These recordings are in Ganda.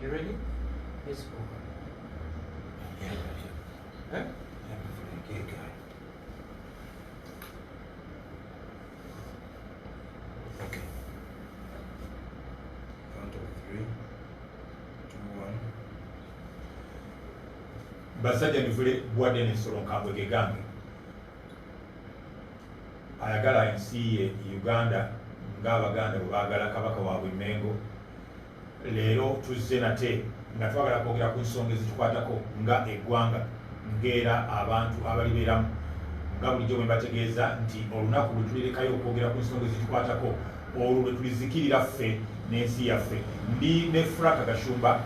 You ready? Let's go. Huh? Okay. Count of 3, 2, 1. Basajja nivule bwadde n'ensolo nkambwe gegange ayagala ensi ye Uganda ng'Abaganda bwe baagala kabaka waabwe Mengo. Leero tuzze nate nga twagala kwogera ku nsonga ezitukwatako nga eggwanga ng'era abantu abalibeeramu nga bulijjo bwe mbategeeza nti olunaku lwe tulirekayo okwogera ku nsonga ezitukwatako olwo lwe tulizikirira ffe n'ensi yaffe. Ndi ne Frank Gashumba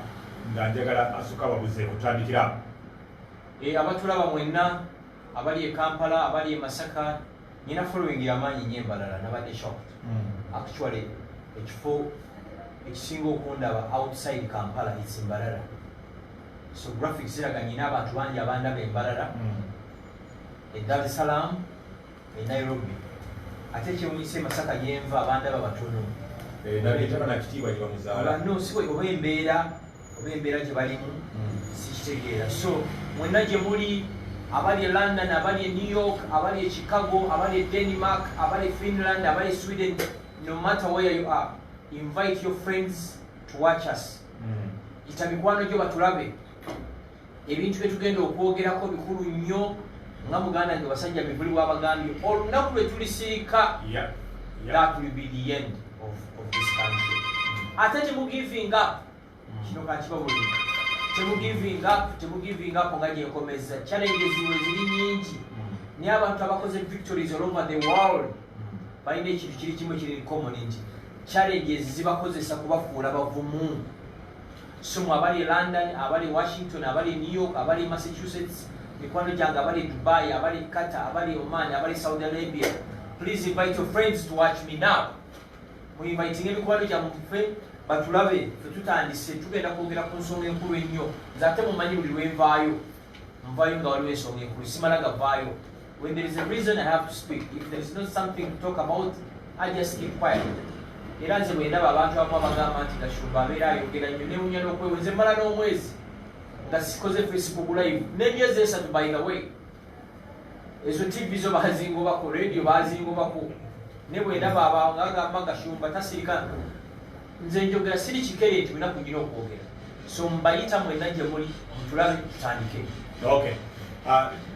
nga njagala asooka babuze otandikira abatulaba mwenna abali e Kampala abali e Masaka nina following y'amaanyi nnyo Embalala nabadde shocked. Actually ekifo ekisinga okundaba outside Kampala it's Embalala. So graphics ziraga nina abantu bangi abandaba Embalala e Dar es Salaam e Nairobi ate ekyewunyisa Masaka yenva abandaba batono nabetaba nakitiibwa gye bamuzaala no si oba embeera gye balimu sikitegeera. So mwenna gye muli abali e London abali e New York abali e Chicago abali e Denmark abali e Finland abali e Sweden, no matter where you are, invite your friends to watch us. Ita mikwano gyo batulabe ebintu bye tugenda okwogerako bikulu nnyo nga muganda nti basajja bivuli wabagambye olunaku lwe tulisirika. That will be the end of this country. Ate temugiving up kino kakibabulira temugiving up nga gyenkomeza. Challenges ziwe ziri nyingi naye abantu abakoze victories all over the world balina ekintu kiri kimu kiri common nti challenges zibakozesa kubafuula bavumu. So abali e London abali Washington abali New York abali Massachusetts mikwano gyange abali Dubai abali Qatar abali Oman abali Saudi Arabia, please invite your friends to watch me now. Muinviting emikwano gyamuffe batulabe ffe tutandise tugenda kwogera ku nsonga enkulu ennyo. Nze ate mumanyi buli lwenvaayo nvaayo nga waliwo ensonga enkulu simala gavaayo. When there is a reason I have to speak. If there is not something to talk about, I just keep quiet. Era nze bwe ndaba abantu abamu abagamba nti Gashumba abeera ayogera nnyo newunya n'okwewe nze mmala n'omwezi nga sikoze Facebook live n'emyezi 3 by the way. Ezo TV zo bazingobako, radio bazingobako. Ne bwe ndaba abagamba Gashumba tasirika nze njogera siri kikere nti bina kunyina okwogera. So mbayita mwenna gye muli tulabe tutandike. Okay.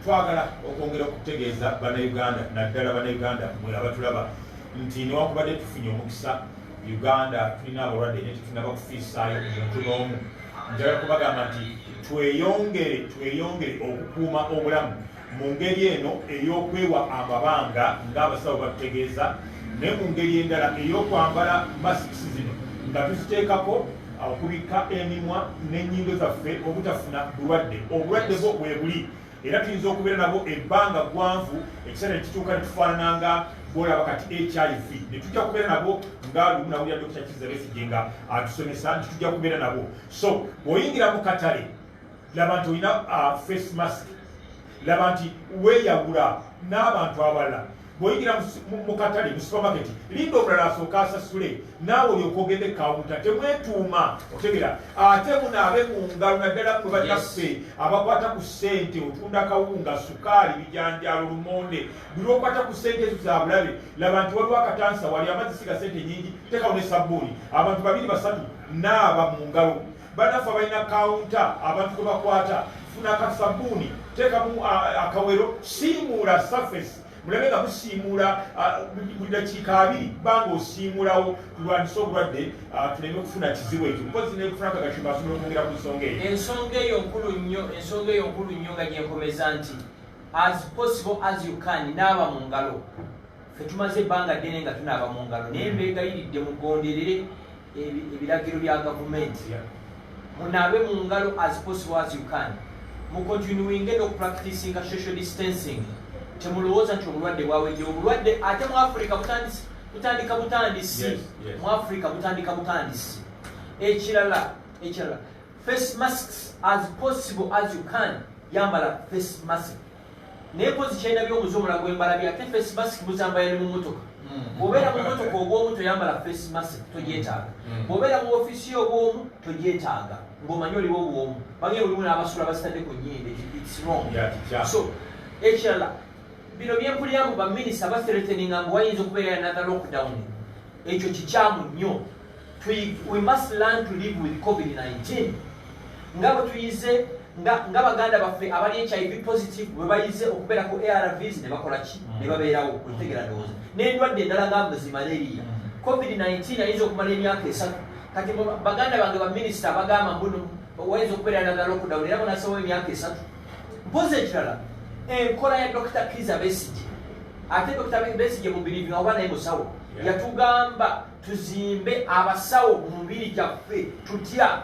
Twagala okwongera okutegeeza bannayuganda naddala bannayuganda mwe abatulaba nti newankubadde tufunye omukisa Uganda tulina abalwadde naye tetunaba kufiisaayo omuntu n'omu. Njagala kubagamba nti tweyongere okukuuma obulamu mu ngeri eno ey'okwewa amabanga ng'abasawo batutegeeza, ne mu ngeri endala ey'okwambala masks zino nga tuziteekako okubikka emimwa n'ennyindo zaffe obutafuna bulwadde. Obulwadde bwo bwe era tuyinza okubeera nabo ebbanga ggwanvu ekiseera ne kituuka ne tufaanana nga bw'olaba kati HIV ne tujja kubeera nabo nga lumu nawulira Dr. Kizza Besigye nga atusomesa nti tujja kubeera nabo. So bw'oyingira mu katale laba nti olina face mask, laba nti weeyawula n'abantu abalala. Bw'oyingira mu katale mu supermarket linda omulala asooka asasule naawe olyoka ogende kawunta temwetuuma otegera ate munaabe mu ngalo naddala mwe bannaffe abakwata ku ssente otunda kawunga sukaali bijanjaalo lumonde buli okwata ku ssente ezo za bulabe laba nti waliwo akatansa wali amazzi siga ssente nyingi tekawo ne sabbuuni abantu 2-3 naaba mu ngalo. Bannaffe balina kawunta abantu kwe bakwata funa akasabbuuni teekamu akawero siimuula surface mulabe nga musiimuula buli dakiika 2 banga osiimulawo tulwanyisa obulwadde tuleme okufuna kizibu ekyo. Mpozi ne Frank Gashumba asobola okwongera ku nsonga eyo. Ensonga eyo nkulu nnyo nga gyenkomeza nti as possible as you can naaba mu ngalo. Ffe tumaze ebbanga ddene nga tunaaba mu ngalo naye mbeegayiridde mugonderere ebiragiro bya gavumenti. Munaabe mu ngalo as possible as you can. Mukontinuinge n'okupracticinga social distancing. Temulowooza nti obulwadde bwawejje. Obulwadde ate mu Africa butandika butandisi. Mu Africa butandika butandisi. Ekirala face masks as possible as you can. Yambala face mask. Naye pozi kyenda by'omuze omulago embala byate face mask muzambaye ne mu motoka. bw'obeera mu motoka ogw'omu toyambala face mask togyetaaga bw'obeera mu ofiisi ogw'omu togyetaaga ng'omanyi oliwo obwomu bagee bulimu n'abasula basitadde ku nnyinde its wrong. So ekirala bino byempulira mu baminisita bathreateninga ngu wayinza okubeera another lockdown ekyo kikyamu nnyo. We must learn to live with COVID-19 nga bwe tuyize nga baganda baffe abali HIV positive bwe bayize okubeera ku ARVs ne bakola ki ne babeerawo okutegera ndowooza n'endwadde endala nga zimaleriya COVID-19 ayinza okumala emyaka 3 kati baganda bange baminisita bagamba mbuno wayinza okubeera another lockdown era bonasawo emyaka 3 mpozi ekirala enkola ya Dr. Kizza Besigye ate Dr. Besigye mubirivi oba naye musawo yatugamba tuzimbe abasawo mu mubiri gyaffe tutya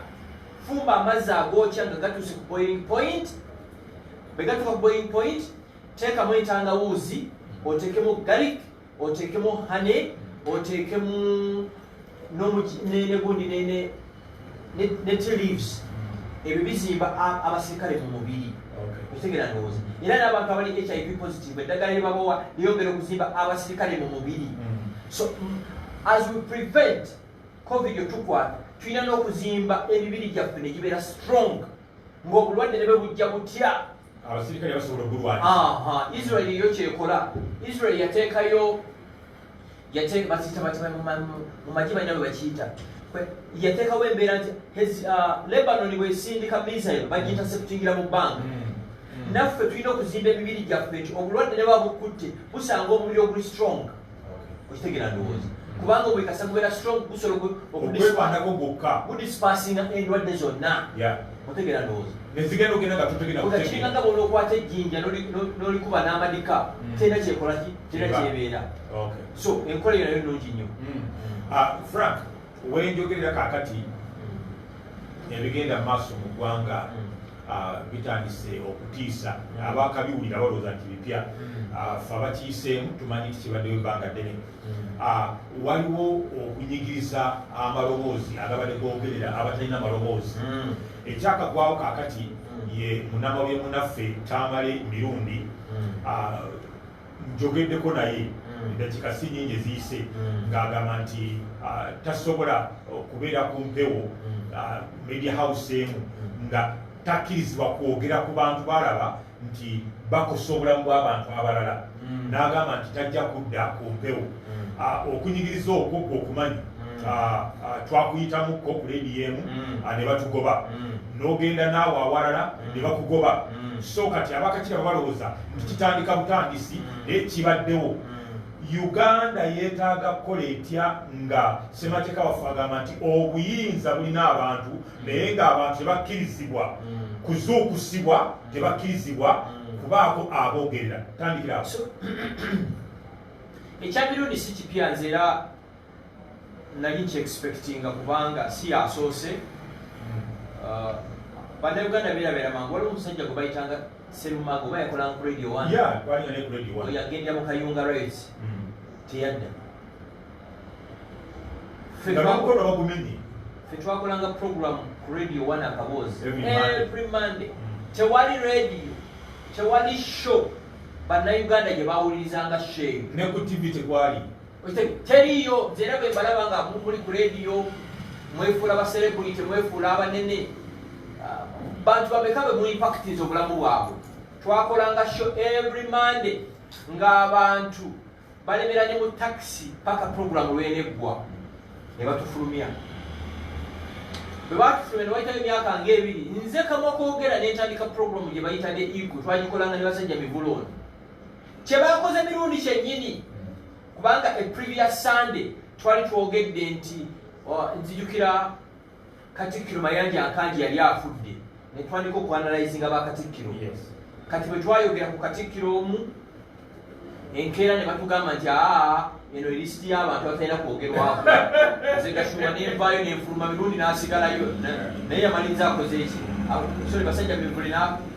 fumba amazzi agookya nga gatuuse ku boiling point bwe gatuuka ku boiling point teekamu entangawuuzi oteekemu garlic oteekemu honey oteekemu negundi ne tea leaves ebyo bizimba abasirikale mu mubiri otegera ndowooza era n'abantu abali HIV positive eddagala lye babawa lyongera okuzimba abasirikale mu mubiri. So as we prevent COVID otukwata tulina n'okuzimba emibiri gyaffe ne gibeera strong ng'obulwadde ne bwe bujja butya abasirikale basobola okulwanyisa. Israel yo kyekola. Israel yateekayo mu magi balina bwe bakiyita yateekawo embeera nti Lebanon bwesindika missile bagiinterceptingira mu bbanga naffe tulina okuzimba emibiri gyaffe nti obulwadde ne bwa bukutte busanga omubiri oguli strong okitegeera ndowooza kubanga obwekasa gubeera strong busobola okwekwanako gwokka budispasinga endwadde zonna otegeera ndowooza nezigenda ogenda nga totegeera nga bw'ola okwata ejjinja n'olikuba n'amadika terina kyekola ki terina kyebeera. So enkola nayo nnungi nnyo. Frank wenjogerera kaakati ebigenda maaso mu ggwanga bitandise okutiisa abakabiwulira balowooza nti bipya ffe abakiiseemu tumanyi nti kibaddewo ebbanga ddene. Waliwo okunyigiriza amaloboozi agabadde googerera abatalina maloboozi. Ekyakagwawo kaakati ye munamabye munaffe Tamale Mirundi njogeddeko naye eddakiika si nnyingi eziyise ng'agamba nti tasobola kubeera ku mpewo media house emu nga takkirizibwa kwogera ku bantu balaba nti bakosa obulamu bw'abantu abalala. N'agamba nti tajja kudda ku mpewo. Okunyigiriza okwo okumanyi twakuyitamuko ku leedi emu ne batugoba n'ogenda naawe awalala ne bakugoba. So kati abakakira balowooza nti kitandika butandisi naye kibaddewo. Uganda yeetaaga kukola etya nga ssemateeka waffe agamba nti obuyinza bulina abantu naye ng'abantu tebakkirizibwa kuzuukusibwa tebakkirizibwa kubaako aboogerera. Tandikira awo. Ekyabirundi si kipya nze era nali nkyexpectinga kubanga si yasoose. Bannayuganda beerabeera mangu waliwo omusajja gwe bayitanga Serumago oba yakolanga ku Radio 1 yagendera mu Kayunga Rights teyadda. Ffe twakolanga program ku Radio 1 akaboozi every Monday. Tewali radio tewali show bannayuganda gye bawulirizanga shame ne ku TV tekwali teriyo. Nze era bwe mbalaba nga muli ku radio mwefuula abacelebrity mwefuula abanene bantu bameka bwe mu impactinze obulamu bwabwe. Twakolanga show every Monday ng'abantu balemera ne mu taxi paka program lweneggwa ne batufulumya. Bwe batufulumya ne bayitayo emyaka ng'ebiri nze kamwa kwogera ne ntandika program gye bayita ne Eagle twagikolanga ne basajja Mivulooni. Kye baakoze mirundi kyennyini kubanga previous Sunday twali twogedde nti nzijukira Katikkiro Mayanja Nkanji yali afudde ne twandika okuanalyzinga ba Katikkiro. Kati bwe twayogera ku Katikkiro omu enkeera ne batugamba nti eno elisiti y'abantu abatalina kwogerwako. Nze Gashumba nenvaayo nenfuluma mirundi n'asigalayo naye yamaliriza akoze eki sori basajja Mivule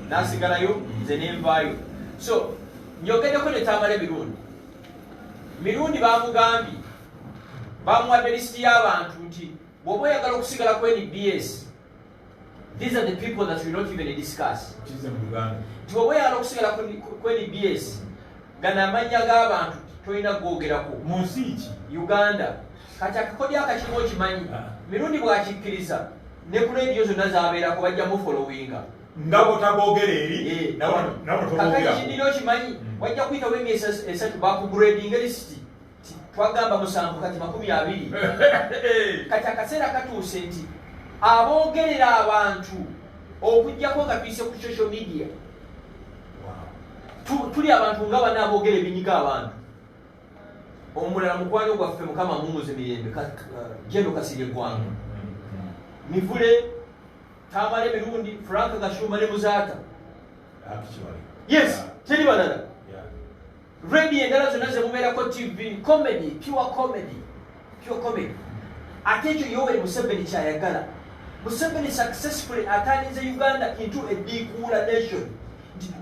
n'asigalayo nze nenvaayo. So njogeddeko ne Tamale mirundi bamugambye bamuwadde lisiti y'abantu nti bw'oba oyagala okusigala ku NBS these are the people that we not even discuss. Nti bw'oba oyagala okusigala ku NBS gana amannya g'abantu tolina gwogerako mu nsi ki Uganda kati akakodya akakirimu okimanyi mirundi bwakikkiriza ne ku rediyo zonna zabeerako bajjamu followinga nga bwotagogera eri kakati kinini okimanyi wajja kuyitawo emyezi esatu bakugradinga lisiti twagamba 7 kati 20 kati akaseera katuuse nti aboogerera abantu okujjako nga tuyise ku social media tuli abantu nga bana aboogera ebinyiga abantu omulala mukwano gwaffe mukama mumuze mirembe Jendo Kasirye Gwanga Mivule Tamale Mirundi Frank Gashuma ne Muzaata yes teri balala radio endala zonna ze mubeerako TV comedy pure comedy ate ekyo Yoweri Museveni kyayagala Museveni successfully turned Uganda into a decooler nation.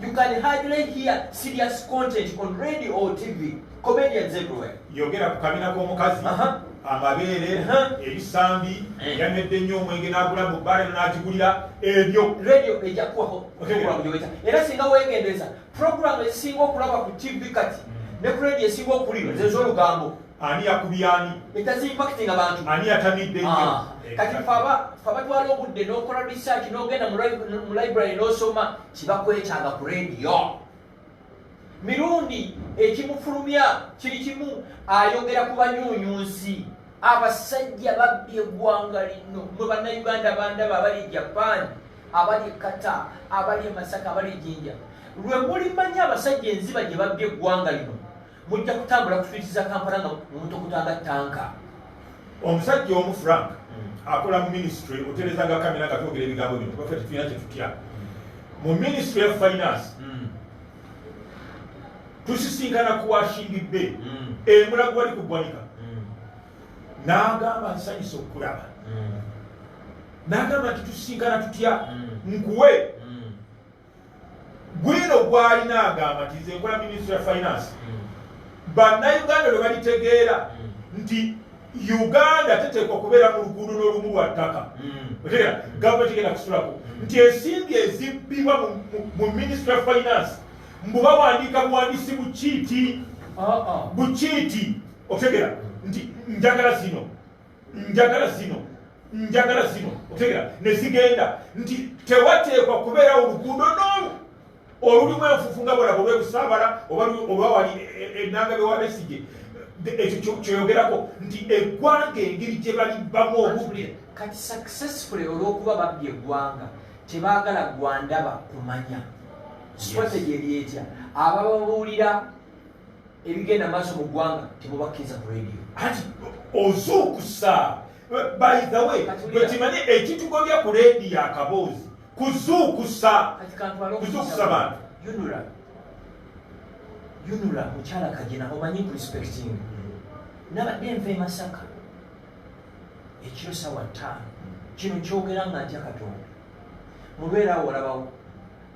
You can hardly hear serious content on radio or TV. Comedians everywhere. Yogera kukamina k'omukazi amabeere ebisambi yamedde nnyo omwenge n'agula mu bbale n'agigulira ebyo radio ejja kuwaho program gyoweta era singa weegendeza program ezisinga okulaba ku TV kati ne ku radio esinga okulirwa zez'olugambo ani yakubyani etazimpacting abantu ani yatamidde nnyo kati faba twala obudde n'okola research n'ogenda mu library n'osoma kibakwetaaga ku radio mirundi ekimufulumya kiri kimu ayogera ku banyuunyuuzi abasajja babbye eggwanga lino mwe bannayuganda bandaba abali Japan abali Kata abali Masaka abali Jinja lwe mulimanya abasajja enziba gye babbye eggwanga lino mujja kutambula kufiitiza Kampala nga mutokutanga tanka omusajja omu Frank akola mu ministry oterezanga kamera nga twogera ebigambo bino kubaffe tetulina kye tutya mu ministry of finance tusisinkana ku Washington Bay emulago wali kuggwanika n'agamba nsanyusa okulaba n'agamba nti tusisinkana tutya nkuwe gwino gwali n'agamba nti nze nkola ministry of finance bannayuganda lwe balitegeera nti Uganda teteekwa kubeera mu luguudo n'olumu lwa ttaka otegeera gavumenti egenda kusulako nti ensimbi ezibbibwa mu ministry of finance mbu bawandiika buwandiisi bukiiti otegeera nti njagala zino otegeera ne zigenda nti tewateekwa kubeera oluguudo n'olu olulimu enfufu nga bwolaba olwekusaabala oba wali ennanga bewa Besigye ekyo kyoyogerako nti eggwanga engeri gye balibbamu obudde kati successfully olw'okuba babbye eggwanga tebaagala gwandaba kumanya strategy eri etya abababuulira ebigenda maaso mu ggwanga temubakkiriza ku radio ati ozuukusa by the way bwekimanyi ekitugobya ku radio akaboozi kuzuukusa bantu Yunula mukyala Kagina omanyi ku respecting nabadde nva e Masaka ekiro sawa 5 kino kyogera nga ntya Katonda mubeera awo olabawo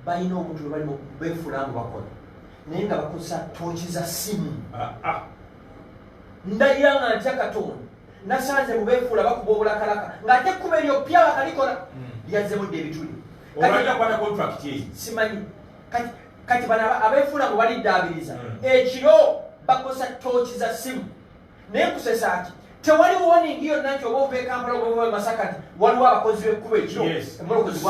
balina obuntu bwe bali beefulamu bakola naye nga bakozesa tooki za simu ndayira nga ntya Katonda nasanze mubeefuula bakuba obulakalaka ng'ate ekkuba eryo pya bakalikola lyazzemudde ebituli simanyi kati bana abeefuna mu baliddaabiriza ekiro bakozesa tooki za simu naye kusesa ati tewali warning yonna nti oba ova e Kampala oba ova e Masaka nti waliwo abakozi b'ekkuba ekiro omulukozi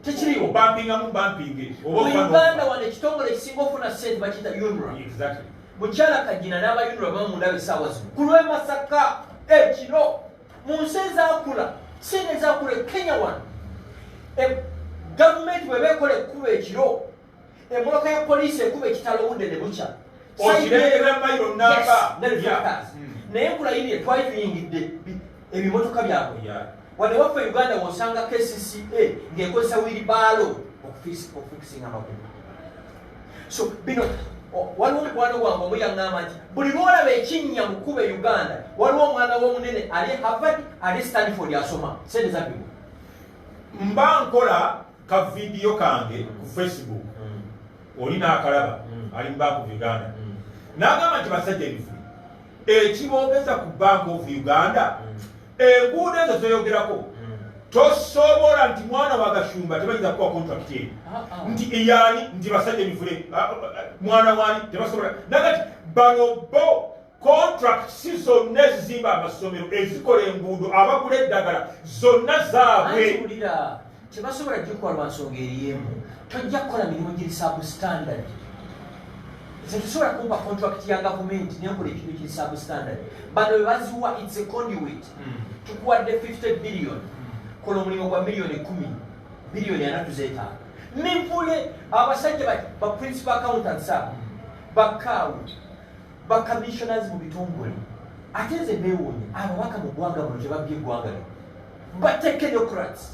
tekiriwo mu Uganda wano ekitongole ekisinga ofuna ssente bakiyita UNRA mukyala Kagina n'aba UNRA bamu mundaba essaawa zino ku lw'e Masaka ekiro mu nsi ezaakula sente ezaakula e Kenya wano gavumenti bwe beekola ekkuba ekiro emmotoka ya poliisi ekuba ekitalo budde ne bukya naye nkulayirire twayingidde ebimotoka byabwe wane waffe Uganda wosanga KCCA ng'ekozesa wheelbarrow okufikisinga amagumu so bino waliwo omukwano gwange omuyaŋŋamba nti buli lwolaba ekinnya mu kuba Uganda waliwo omwana w'omunene ali Harvard ali Stanford asoma sente zabbibwa mba nkola ka vidiyo kange ku Facebook oli n'akalaba ali mu Bank of Uganda n'agamba nti basajja ebifuli ekiboogeza ku Bank of Uganda enguudo ezo zoyogerako tosobola nti mwana wa Gashumba tebayinza kuwa contract ye nti eyani nti basajja ebifule mwana wani tebasobola nagati bano bo contract si zonna ezizimba amasomero ezikola enguudo abagula eddagala zonna zaabwe antiwulira tebasobola gikukola lwa nsonga eriemu tojja kukola mirimu giri substandard tetusobola kumpa contract ya gavumenti nenkola ekintu kiri substandard bano bebaziwa its a conduit tukuwadde 50 billion kola omulimu gwa miliyoni 10 biliyoni 4 mivule abasajja ba principal accountants abo bakaawu bacommissioners mu bitongole ate nze beewuunye ababaka mu ggwanga muno tebabbye eggwanga lino batekenocrats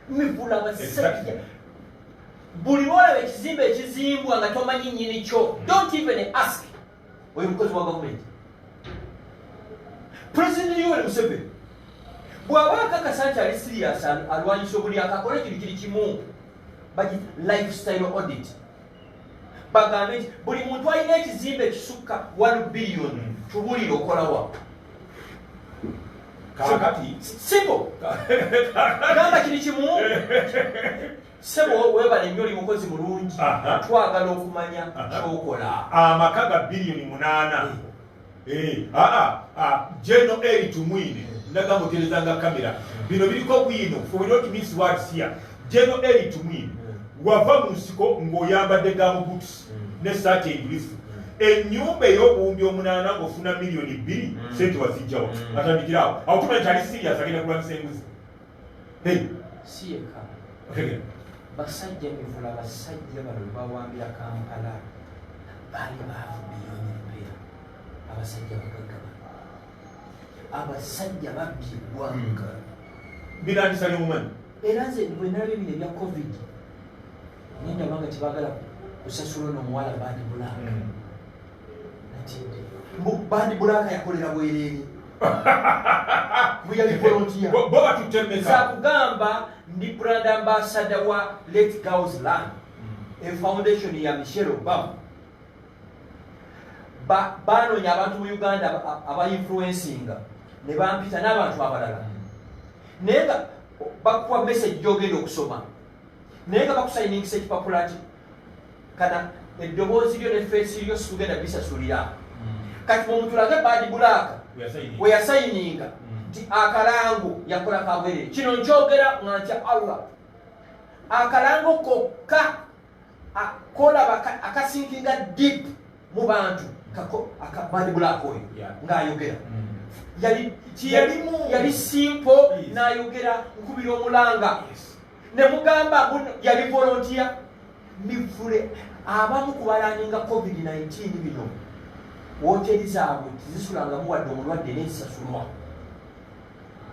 mivula abasajja buli lwolaba ekizimbe ekizimbwa nga tomanyi nnyini kyo don't even ask oyo mukozi wa gavumenti president Yoweri Museveni bw'aba akakasa nti ali serious alwanyisa obuli akakola ekintu kiri kimu bagi lifestyle audit bagambe nti buli muntu alina ekizimbe ekisukka 1 billion tubulire okolawa kakati simple gamba kiri kimu sebo webale nnyo oli mukozi mulungi twagala okumanya kyokola amaka ga biliyoni 8 General Eli Tumwine ndaga muterezanga kamera bino biriko bwino for not miss words here General Eli Tumwine wava mu nsiko ng'oyambadde gamu boots ne saati enjulifu ennyumba ey'obuwumbi 8 ng'ofuna miliyoni 2 sente wazijjawo atandikirawo awo tumanya kyali sirias agenda kulwanyisa enguzi siyeka basajja mivula basajja bano bawambira Kampala baali baavu biliyoni mpera abasajja bagagga abasajja babbye eggwanga birandisa lyomumanyi era nze bwe nalabye bino ebya covid nendabanga tebaagala kusasula n'omuwala Bandi Bulaaka Bandi Bulaaka yakolera bwereere buyali volontiya bo batutemeka zakugamba ndi brand ambassador wa Let Girls Land a foundation ya Michelle Obama banoonya abantu mu Uganda aba-influencinga ne bampita n'abantu abalala naye nga bakuwa message gy'ogenda okusoma naye nga bakusayiningisa ekipapula nti kana eddoboozi lyo ne feesi lyo situgenda bisasulira kati mumutulage Bandi Bulaaka we yasayininga nti akalango yakola kabwerere kino nkyogera nga ntya Allah akalango kokka akola akasinkinga deep mu bantu Bandi Bulaaka oyo ng'ayogera yali simple n'ayogera nkubira omulanga ne mugamba yali volontiya mivule abamu kubalaninga COVID-19 bino wooteri zaabwe tizisulangamu wadde omulwadde n'ezisasulwa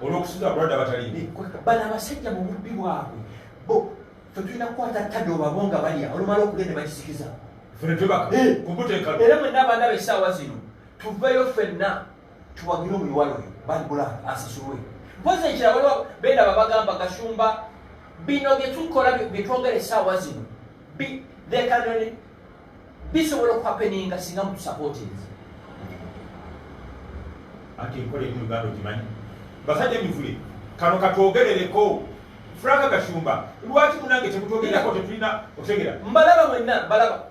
olw'okusuza abalwadde abatali bano abasajja mu bubbi bwabwe bo tetulina kukwata ttadde obabo nga balya olumala okugenda bakisikiza era mwenna abandaba essaawa zino tuveyo ffenna tuwagire omuliwalo oyo Bandi Bulaaka asasulwe mpozi ekira waliwo bendaba bagamba Gashumba bino byetukola byetwogera essaawa zino bisobola okuhapeninga singa mutusapootinze ati enkola eri mu Uganda ogimanyi basajja mivule kano katwogerereko Frank Gashumba lwaki munange temutwogererako tetulina otegera mbalaba mwenna mbalaba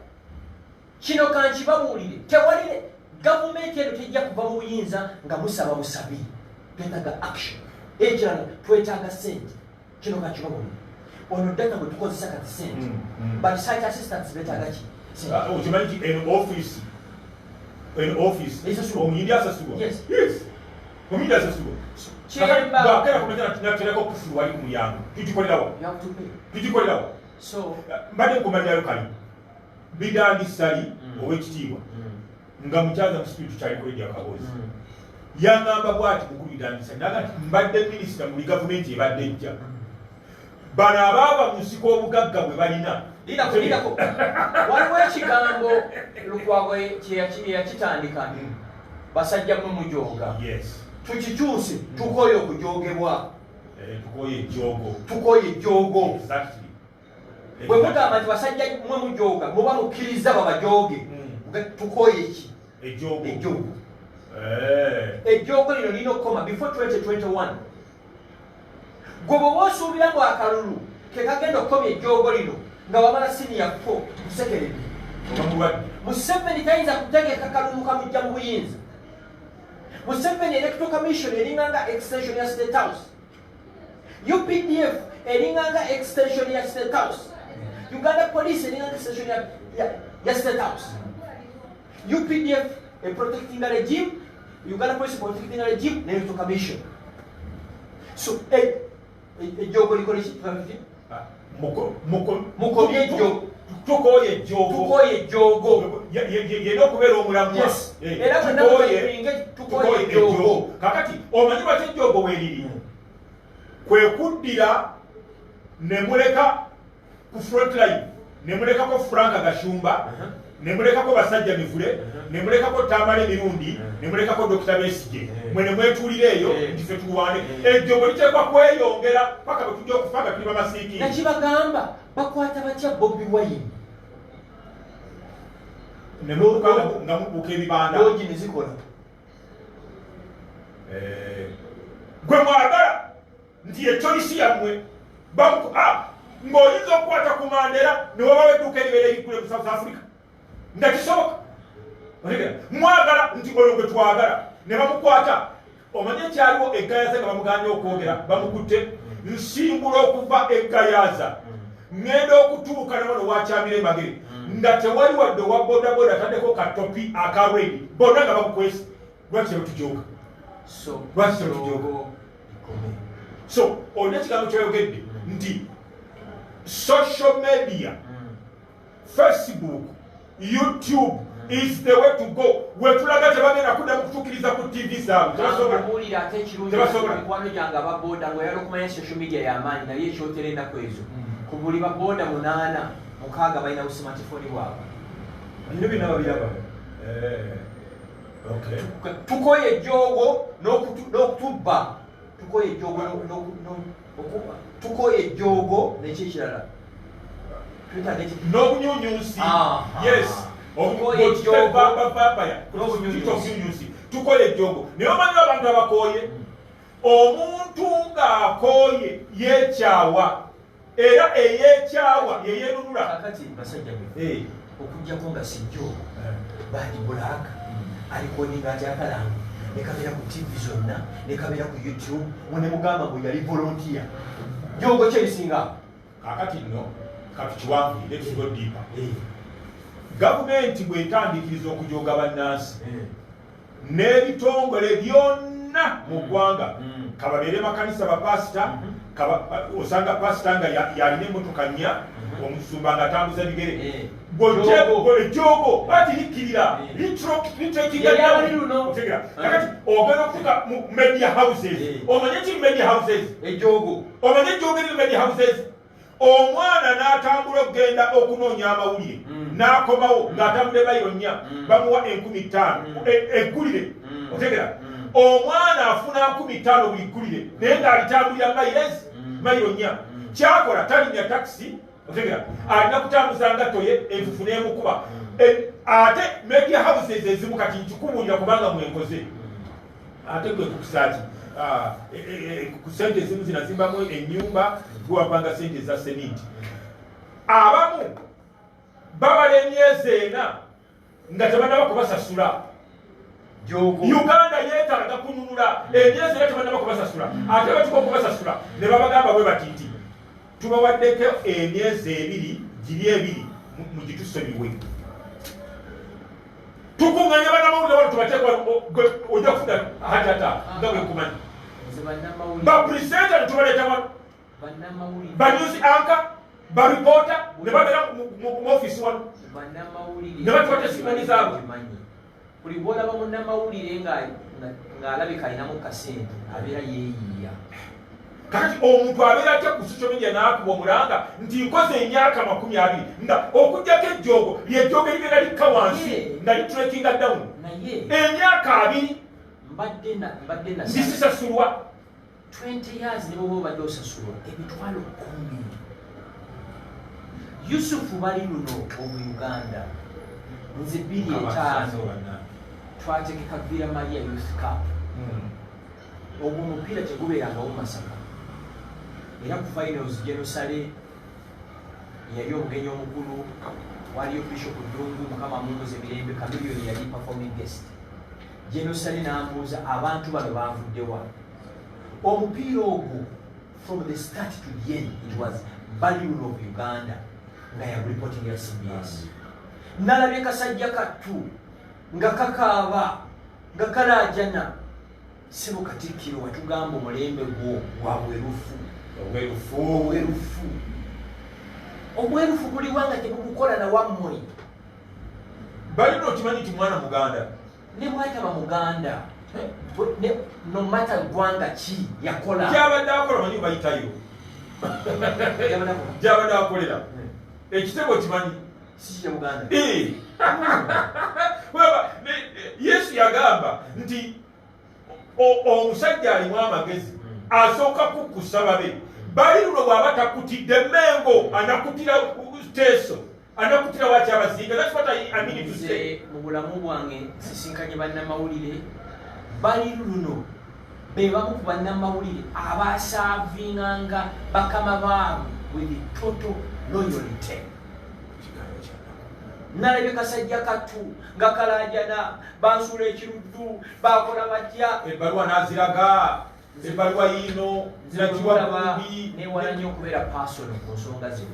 kino kankibabuulire tewalire gavumenti eno tejja kuva mu buyinza nga musaba busabi twetaaga action ekirala twetaaga sente kino kankibabuulire ono ddaka bwe tukozesa kati sente but site assistants betaaga ki okimanyi nti en office omuyindi asasulwa omuyindi asasulwa bakera kumenaterako okufulu wali ku mulyango tugikolerawo mbadde nkumanyayo kali Bidandi Sali ow'ekitiibwa nga mukyaza mu sipiitu kyaliko Lydia Kabozi yangamba bw'ati mukulu Bidandi Sali naga nti mbadde minisita muri gavumenti ebadde ejja bano abaava mu nsiko obugagga bwe balina lidako waliwo ekigambo Lukwago yakitandika basajja mwe mujooga tukikyuse tukoye okujoogebwa tukoye ejjoogo bwe mugamba nti basajja mwe mujooga muba mukkiriza babajooge tukoye ki ejjoogo ejjoogo lino lina okukoma before 2021 gwe bw'oba osuubira ngu akalulu ke kagenda okukomya ejjoogo lino nga wamala siniya 4 kusekeredde Museveni tayinza kutegeka kalulu kamujja mu buyinza. Museveni Electoral Commission eringanga extension ya State House. UPDF eringanga extension ya State House. Uganda Police eringanga extension ya State House. UPDF protecting the regime, Uganda Police protecting the regime, Electoral Commission. So, Jogo likolishi tukamiti? Mukomye jogo. Tukoye jogo. Yeno kubera omulamu. Yes. Era tukoye jogo. Kakati omanyi bate jogo weliri. Kwe kuddira ne muleka ku front line, ne muleka ko Franka Gashumba, ne muleka ko basajja mivule, ne muleka ko Tamale Mirundi, ne muleka ko Dr. Besige. Mwene mwetulire eyo ndife tuwane. Ejogo litekwa kweyongera paka batujja okufanga tuli bamasiki. Nakibagamba bakwata batya Bobi Wine. Ne mukanga ngamubuke bibanda. Loji nizikola. Gwe mwagala ndiye choice yammwe. Ng'oyinza okukwata ku Mandela ne wabawo edduuka eribeera erikule mu South Africa. Ndakisoboka. Mwagala nti oyo gwe twagala. Ne bamukwata. Omanye kyaliwo Egayaza nga bamuganye okwogera bamukutte nsimbula okuva Egayaza ngenda okutuuka nabano wakyamira emagere nga tewali wadde wa bodaboda ataddeko katopi akaredi bonna nga bamukwesi lwaki terutujoga so olina ekigambo kyoyogedde nti social media Facebook YouTube is the way to go. Wetulaga tebagenda kuddamu kutuukiriza ku TV zaabwe. Tebasobola ate ekirungi mikwano gyange ababoda ng'oyala okumanya social media y'amaanyi naye ekyoterenda ku ezo. Ku buli baboda 8 balina busimatifoni bwabwe. Bino binaba biraba. Tukoye ejjoogo n'okutubba. Tukoye ejjoogo n'eki ekirala. N'obunyunyusi. Yes. Tukoye ejjogo naye omanyi abantu abakoye omuntu ng'akooye yeekyawa era eyeekyawa yeyenunula kakati basajja bwe okugjako nga sijjo badi bulaka alikoninga atyakalangu nekabeera ku TV zonna nekabeera ku YouTube mune mugamba bwe yali volunteer jogo kyerisinga kakati nno katukiwanvire tugoddiipa gavumenti bw'etandikiriza okujoga bannansi n'ebitongole byonna mu ggwanga kababeere makanisa bapasita osanga pasita nga yalina emmotoka nnya omusumba nga atambuza bigere ejjogo ati likkirira litekingategera kakati ogenda okutuka mu media houses omanye ki media houses ejjogo omanye ejjogo eri mu media houses omwana n'atambula okugenda okunoonya amawulire n'akomawo ng'atambula bayiro nnya bamuwa 15,000 eggulire otegera omwana afuna 15,000 buli ggulire naye ng'alitambulira mayiro nnya kyakola talinnya takisi otegera alina kutambuza ngatoye enfufu n'emukuba ate media houses ezimu kati nkikubuulira kubanga mwenkoze ate gwe kukisaaki ku sente ezimu zinazimbamu ennyumba gwewapanga sente eza seminti abamu babala emyezi 4 nga tebannaba kubasasula Uganda yeetaaga kununula emyezi 4 tebannaba kubasasula ate batuka okubasasula ne babagamba bwe bati tubawaddeko emyezi 2 giri 2 mugitusomiwe tukunganya bannamawulire wano tubateekwa ojja kufuna hatata nga bwe nkumanyi bapulisenta netubaleeta wano banyuzi anka baripota ne babeera mu ofisi wano ne batuwata simani zaabwe buli bwolaba munnamawulire ng'alabika alinamu kasente abeera yeeyiya kakati omuntu abeera atya ku social media n'akuba omulanga nti nkoze emyaka 20 nga okugjako ejjoogo lyejjoogo eribeera likka wansi nga litrekinga down emyaka 2 mbadde ndisisasulwa 20 years ne bwoba obadde osasulwa emitwalo 10 Yusufu bali luno omu Uganda nze 2-5 twategeka Villa Maria Youth Cup ogwo omupiira tegubeerangawo Masaka era ku finals Jenosale yali omugenyi omukulu waliyo Bishop Ddungu Mukama mumuze mirembe Chameleone yali performing guest Genosali n'ambuuza abantu bano bavudde wa omupiira ogwo from the start to the end it was Ballyloon of Uganda nga ya reporting ya CBS nalabye kasajja kattu nga kakaaba nga kalaajana sebo Katikkiro watugamba omulembe gwo gwa obwerufu buli wanga tebukukola na wammwe balina okimanyi nti mwana muganda ne bwataba muganda no matter gwanga ki yakola kyabadde akola manyi bayitayo gyabadde akolera ekitebo kimanyi si Uganda Yesu yagamba nti omusajja alimu amagezi asooka kukusaba be Ballyloon bw'aba takutidde Mengo anakutira Teso anakutira wakyabazinga that's what I mean to say mu bulamu bwange sisinkanye bannamawulire Ballyloon be bamu ku bannamawulire abasaavinganga bakama baabwe with total loyalty nalabye kasajja kattu nga kalaajana bansuula ekiruddu bakola batya ebbaluwa n'aziraga ebbaluwa yiino zirakiwabubi newala nnyo okubeera pasono ku nsonga zino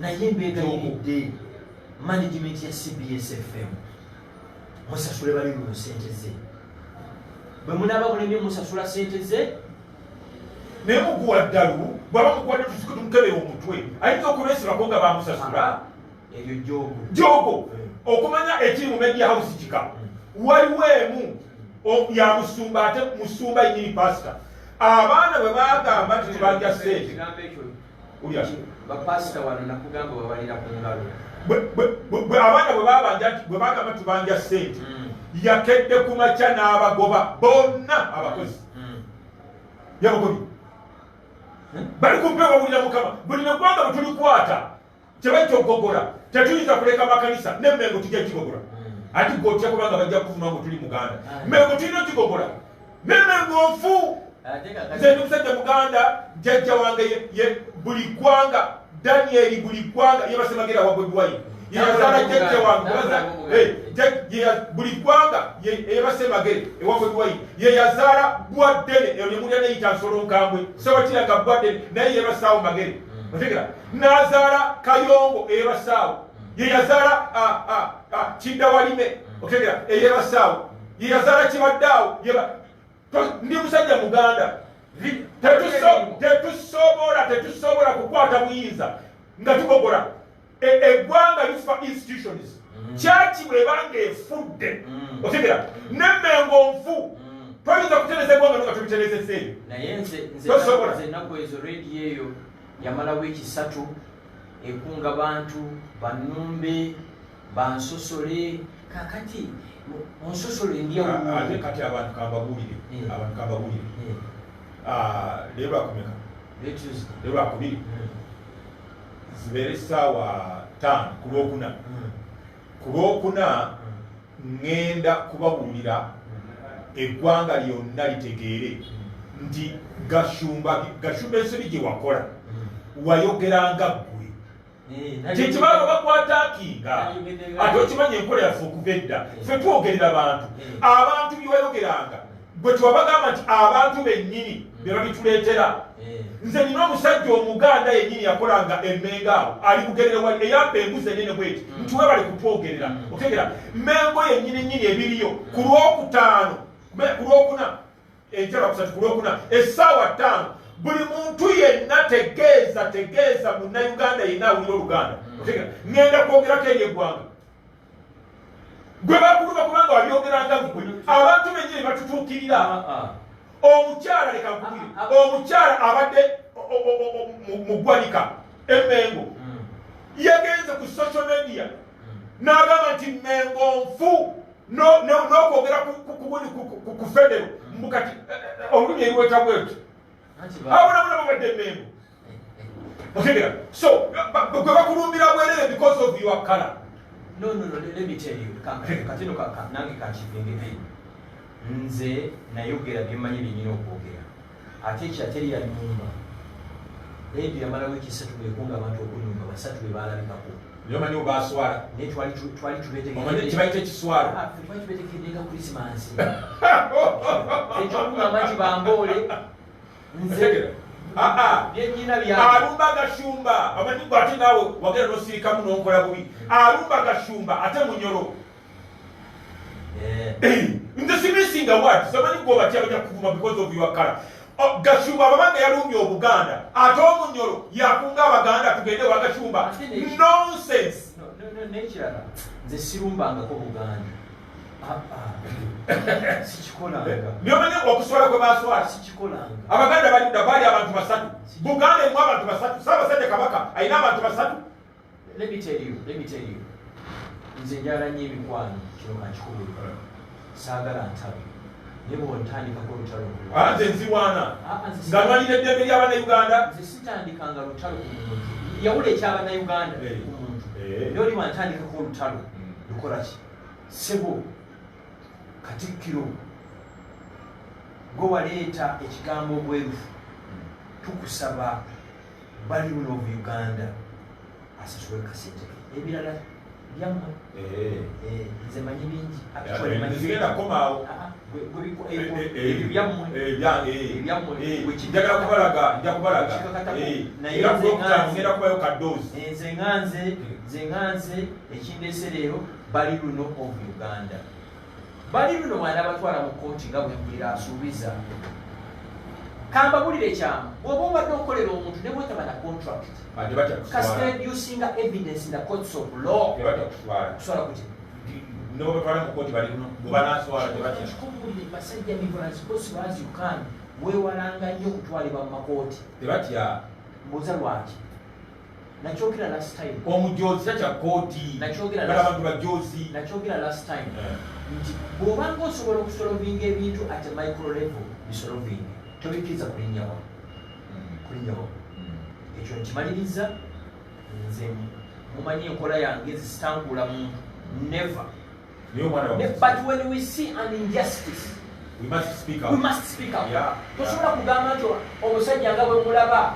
naye mbeegayiridde management ya CBS FM musasule Ballyloon sente ze bwe munaaba mulemye musasula sente ze naye muguwa ddalu bw'aba muguwadde tusike tumukebera omutwe ayinza okubeesibako nga bamusasula ebyo jogo okumanya ekiri mu media house kika waliwo emu yamusumba ate musumba yinyini pasita abaana bwe bagamba nti tebanja sente bapasita wano nakugamba babalira ku ngalo abaana bwe bagamba tubanja sente yakedde ku makya n'abagoba bonna abakozi yabagobi bali kumpewa bawulira Mukama buli neggwanga bwe tulikwata kyebajja okugogola tetuyinza kuleka makanisa ne Mengo tujja kigogola ati gotya kubanga bajja kuvuma ngo tuli Muganda Mengo tulina kigogola ne Mengo nfu nze ndi musajja Muganda jjajja wange ye buli ggwanga Daniel buli ggwanga yebasemagera wa Bobi Wine yeyazaala jjajja wange buli ggwanga yebasemagere ewa Bobi Wine yeyazaala Bwaddene eyo nemulya neyita nsolo nkambwe sewakiraga Bwaddene naye yebasaawo magere otegera n'azaala Kayongo eyebasaawo yeyazaala Kiddawalime otegera eyebasaawo yeyazaala Kibaddaawo ndi musajja Muganda tetusobola kukwata buyinza nga tugogola eggwanga lifa institutions kyaki bwebanga efudde otegera ne Mengo nfu toyinza kutereza eggwanga nga tubiterezesa eyo naye nze ennaku ezo radio eyo yamalawo ekisatu ekunga bantu banumbe bansosole kakati onsosole ate kati abantu kambabuulire leero lwakumeka leero lwakubiri zibeere essaawa 5 ku Lwokuna ku Lwokuna ŋŋenda kubabuulira eggwanga lyonna litegeere nti Gashumba ensobi gye wakola wayogeranga ggwe kyekibaalo bakwataakinga ate okimanya enkola yaffe okuva edda ffe twogerera abantu byewayogeranga bwe twabagamba nti abantu bennyini be babituleetera nze nina omusajja Omuganda yennyini yakolanga emmengo awo ali kugerera wali eyamba embuzi enene bweti nti we bali kutwogerera otegera Mengo yennyini ebiriyo ku Lwokuna enjala kusatu ku Lwokuna essaawa 5 buli muntu yenna tegeeza munnayuganda yenna awulira Oluganda otegera ŋŋenda kwogerako eri eggwanga gwe bakuluma kubanga wabyogeranga gwe abantu bennyini batutuukirira omukyala leka nkubire omukyala abadde mu ggwanika Mengo yagenze ku social media n'agamba nti Mengo nfu n'okwogera ku federo mbukati olulimi eriweta bwetu abonabona babadde Mengo otegera so gwe bakulumbira bwerere because of your color. No, let me tell you. Katino nange kanchipengeke. Nze nayogera byemanyi binyina okwogera. Ate kyateri ya nyumba. ebi yamala wiki 3 bekunga abantu okunyumba 3 be balabikako niyo manyi obaswala naye twali omanyi kibayita ekiswala twali tubetekeddenga Christmas ekyokugamba nti bamboole nze byenyina alumba gashumba amanyi ate naawe wagenda nosirikamu nonkola bubi alumba gashumba ate munyolo nze sibisinga wati samanyi gwe batya bajja kuvuma because of your color gashumba ababanga yalumbye obuganda ate omunyolo yakunga abaganda tugende wa gashumba nonsense nekirala nze sirumbangako buganda sikikolanga niyomanyi okuswala kwe baswala sikikolanga abaganda baali abantu 3 buganda emu abantu 3 Ssaabasajja Kabaka alina abantu 3 let me tell you nze njala nnyo emikwano kino kankikubulu saagala ntabi naye bwontandikako olutalo nze nziwaana nga nwanira eddembe ly'abannayuganda nze sitandikanga lutalo ku muntu yawula ekyabannayuganda ku muntu naye oli wantandikako olutalo lukola ki sebo Katikkiro gwe waleeta ekigambo obwerufu tukusaba Ballymun of Uganda asasule kasente ebirala byammwe nze manyi bingi zigenda komaawo njagala kubalaga era ngenda kubayo kadoozi nze nganze ekindeese leero Ballymun of Uganda Ballymun mwana abatwala mu kooti nga bwe mpulira asuubiza kambabulire ekyama bw'oba obadde okolera omuntu ne bwetaba na contract kasita reducinga evidence in the courts of law kuswala kuti nobatwala mu kooti Ballymun bwebanaswala kikubulire basajja mivula as possible as you can weewalanga nnyo okutwalibwa mu makooti tebatya mbuuza lwaki nakyogera last time omujozi takya kooti abantu bajozi nakyogera last time nti bw'obanga osobola okusolovinga ebintu at a micro level bisolovinge tobikiriza kulinnyawo ekyo nkimaliriza nze mumanyi enkola yange zisitangula muntu never but when we see an injustice we must speak out tosobola kugamba nti omusajja nga bwe mulaba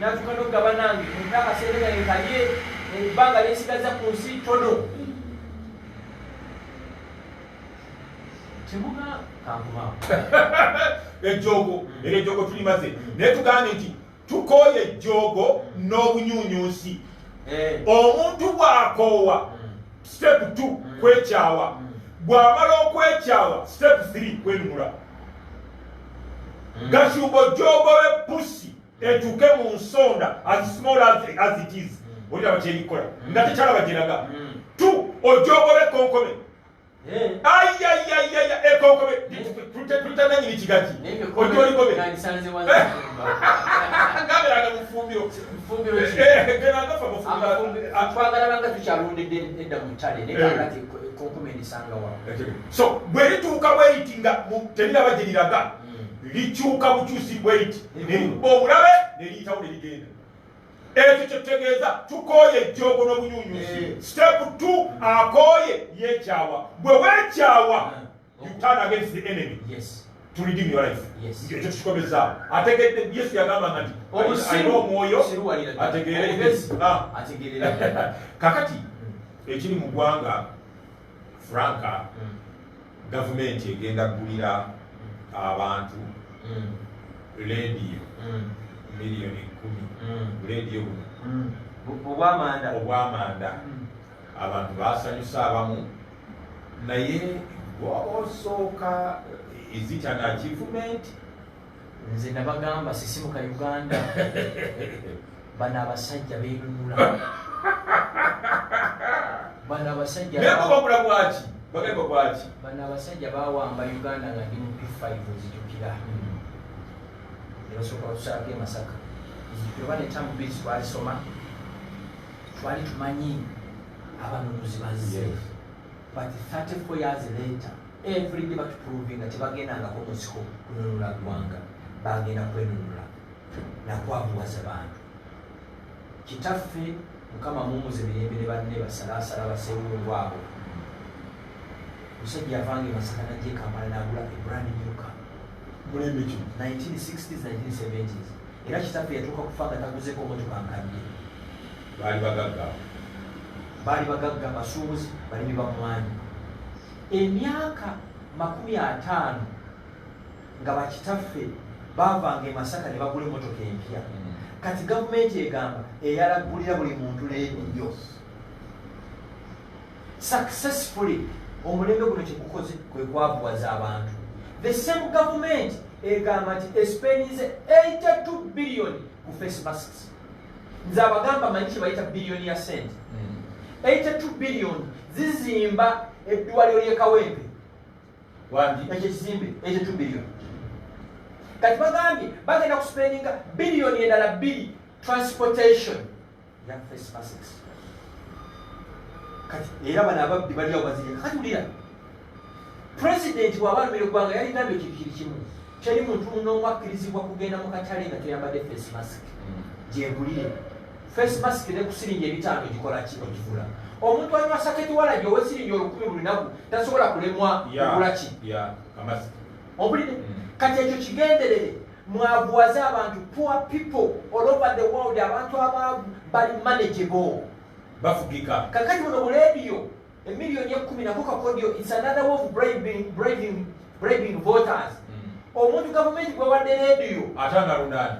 natuka nokugaba nange muntu akaseera enkalye ebbanga lyesigaza ku nsi tono kibuga kankumaawo ejjoogo era ejjoogo tulimaze naye tugambe nti tukooye ejjoogo n'obunyuunyuusi omuntu bw'akoowa step 2 kwekyawa bw'amala okwekyawa step 3 kwenunula gashumba ojjoogobe pusi etuuke mu nsonda as small as it is oliraba kyerikola nga tekyalabageraga 2 ojjoogobe konkome ayayayaya ekokobe tutananyini kigati ojoligobe ngaberaga mufumbiro genagafa mufumbiroatwagalabanga tukyalondedde edda mutale nekagati konkome ndisangawa so bwerituuka bweriti nga terirabagiriraga likyuka bukyusi bweriti omulabe neriyitawo nerigenda ekyo kyetutegeeza tukooye ejjoogo n'obunyuunyuusi step 2 akooye yekyawa bwe weekyawa you turn against the enemy to redeem your life ekyo tukikomeza ategedde Yesu yagambanga nti alina omwoyo ategeerera kakati ekiri mu ggwanga franka gavumenti egenda kugulira abantu leediyo miliyoni 10 leediyo obwamanda abantu basanyusa abamu naye osooka is it an achievement nze nabagamba sisimuka Uganda bano abasajja beerunula bano abasajja bagamba bwaki bano abasajja bawamba Uganda nga ndi mu P5 zijukira nebasooka kusalako emasaka zijukira bane tamu bizi twalisoma twali tumanyi abanunuzi bazze but 34 years later every day batuproving nga tebagendangako musiko kununula ggwanga bagenda kwenunula nakwabuwaza bantu kitaffe mukama mumuze mirembe ne banne basalaasala basewungu abo musajja yavanga emasaka najje Kampala nagula a brand new car mulembe ki 1960s 1970s era kitaffe yatuuka kufa nga taguzeeko motoka nkadde. Baali bagagga basuubuzi balimi bamwanyi. Emyaka 50 nga bakitaffe baavanga e Masaka ne bagula emmotoka empya. Kati gavumenti egamba eyalaggulira buli muntu leediyo. Successfully omulembe guno kyekukoze kwe kwavuwaza abantu. The same government egamba nti espenize 82 billion ku face masks. Nze abagamba manyi kye bayita billion ya sente. 82 billion zizimba eddwaliro ly'e Kawempe. Ekyo kizimbe 82 billion. Kati bagambye bagenda kuspendinga billion endala 2 transportation ya face masks. Kati era bano ababbi bali awo bazirya. Kati ulira president bw'abalumira eggwanga yaligambye ekintu kiri kimu. Teri muntu n'omu akkirizibwa kugenda mu katale nga toyambadde face mask. Gyegulire. Face mask ne ku siringi 5 gikola ki ogivula. Omuntu anywa saketi wala gyowe siringi 1000 buli lunaku tasobola kulemwa kugula ki. Obulide. Kati ekyo kigenderere mwavuwaza abantu, poor people all over the world, abantu abaavu bali manageable. Bafugika. Kakati buno mu radio emiliyoni 10 nako kakodio, it's another way of bribing voters. Omuntu gavumenti gwewadde radio atanga rundani.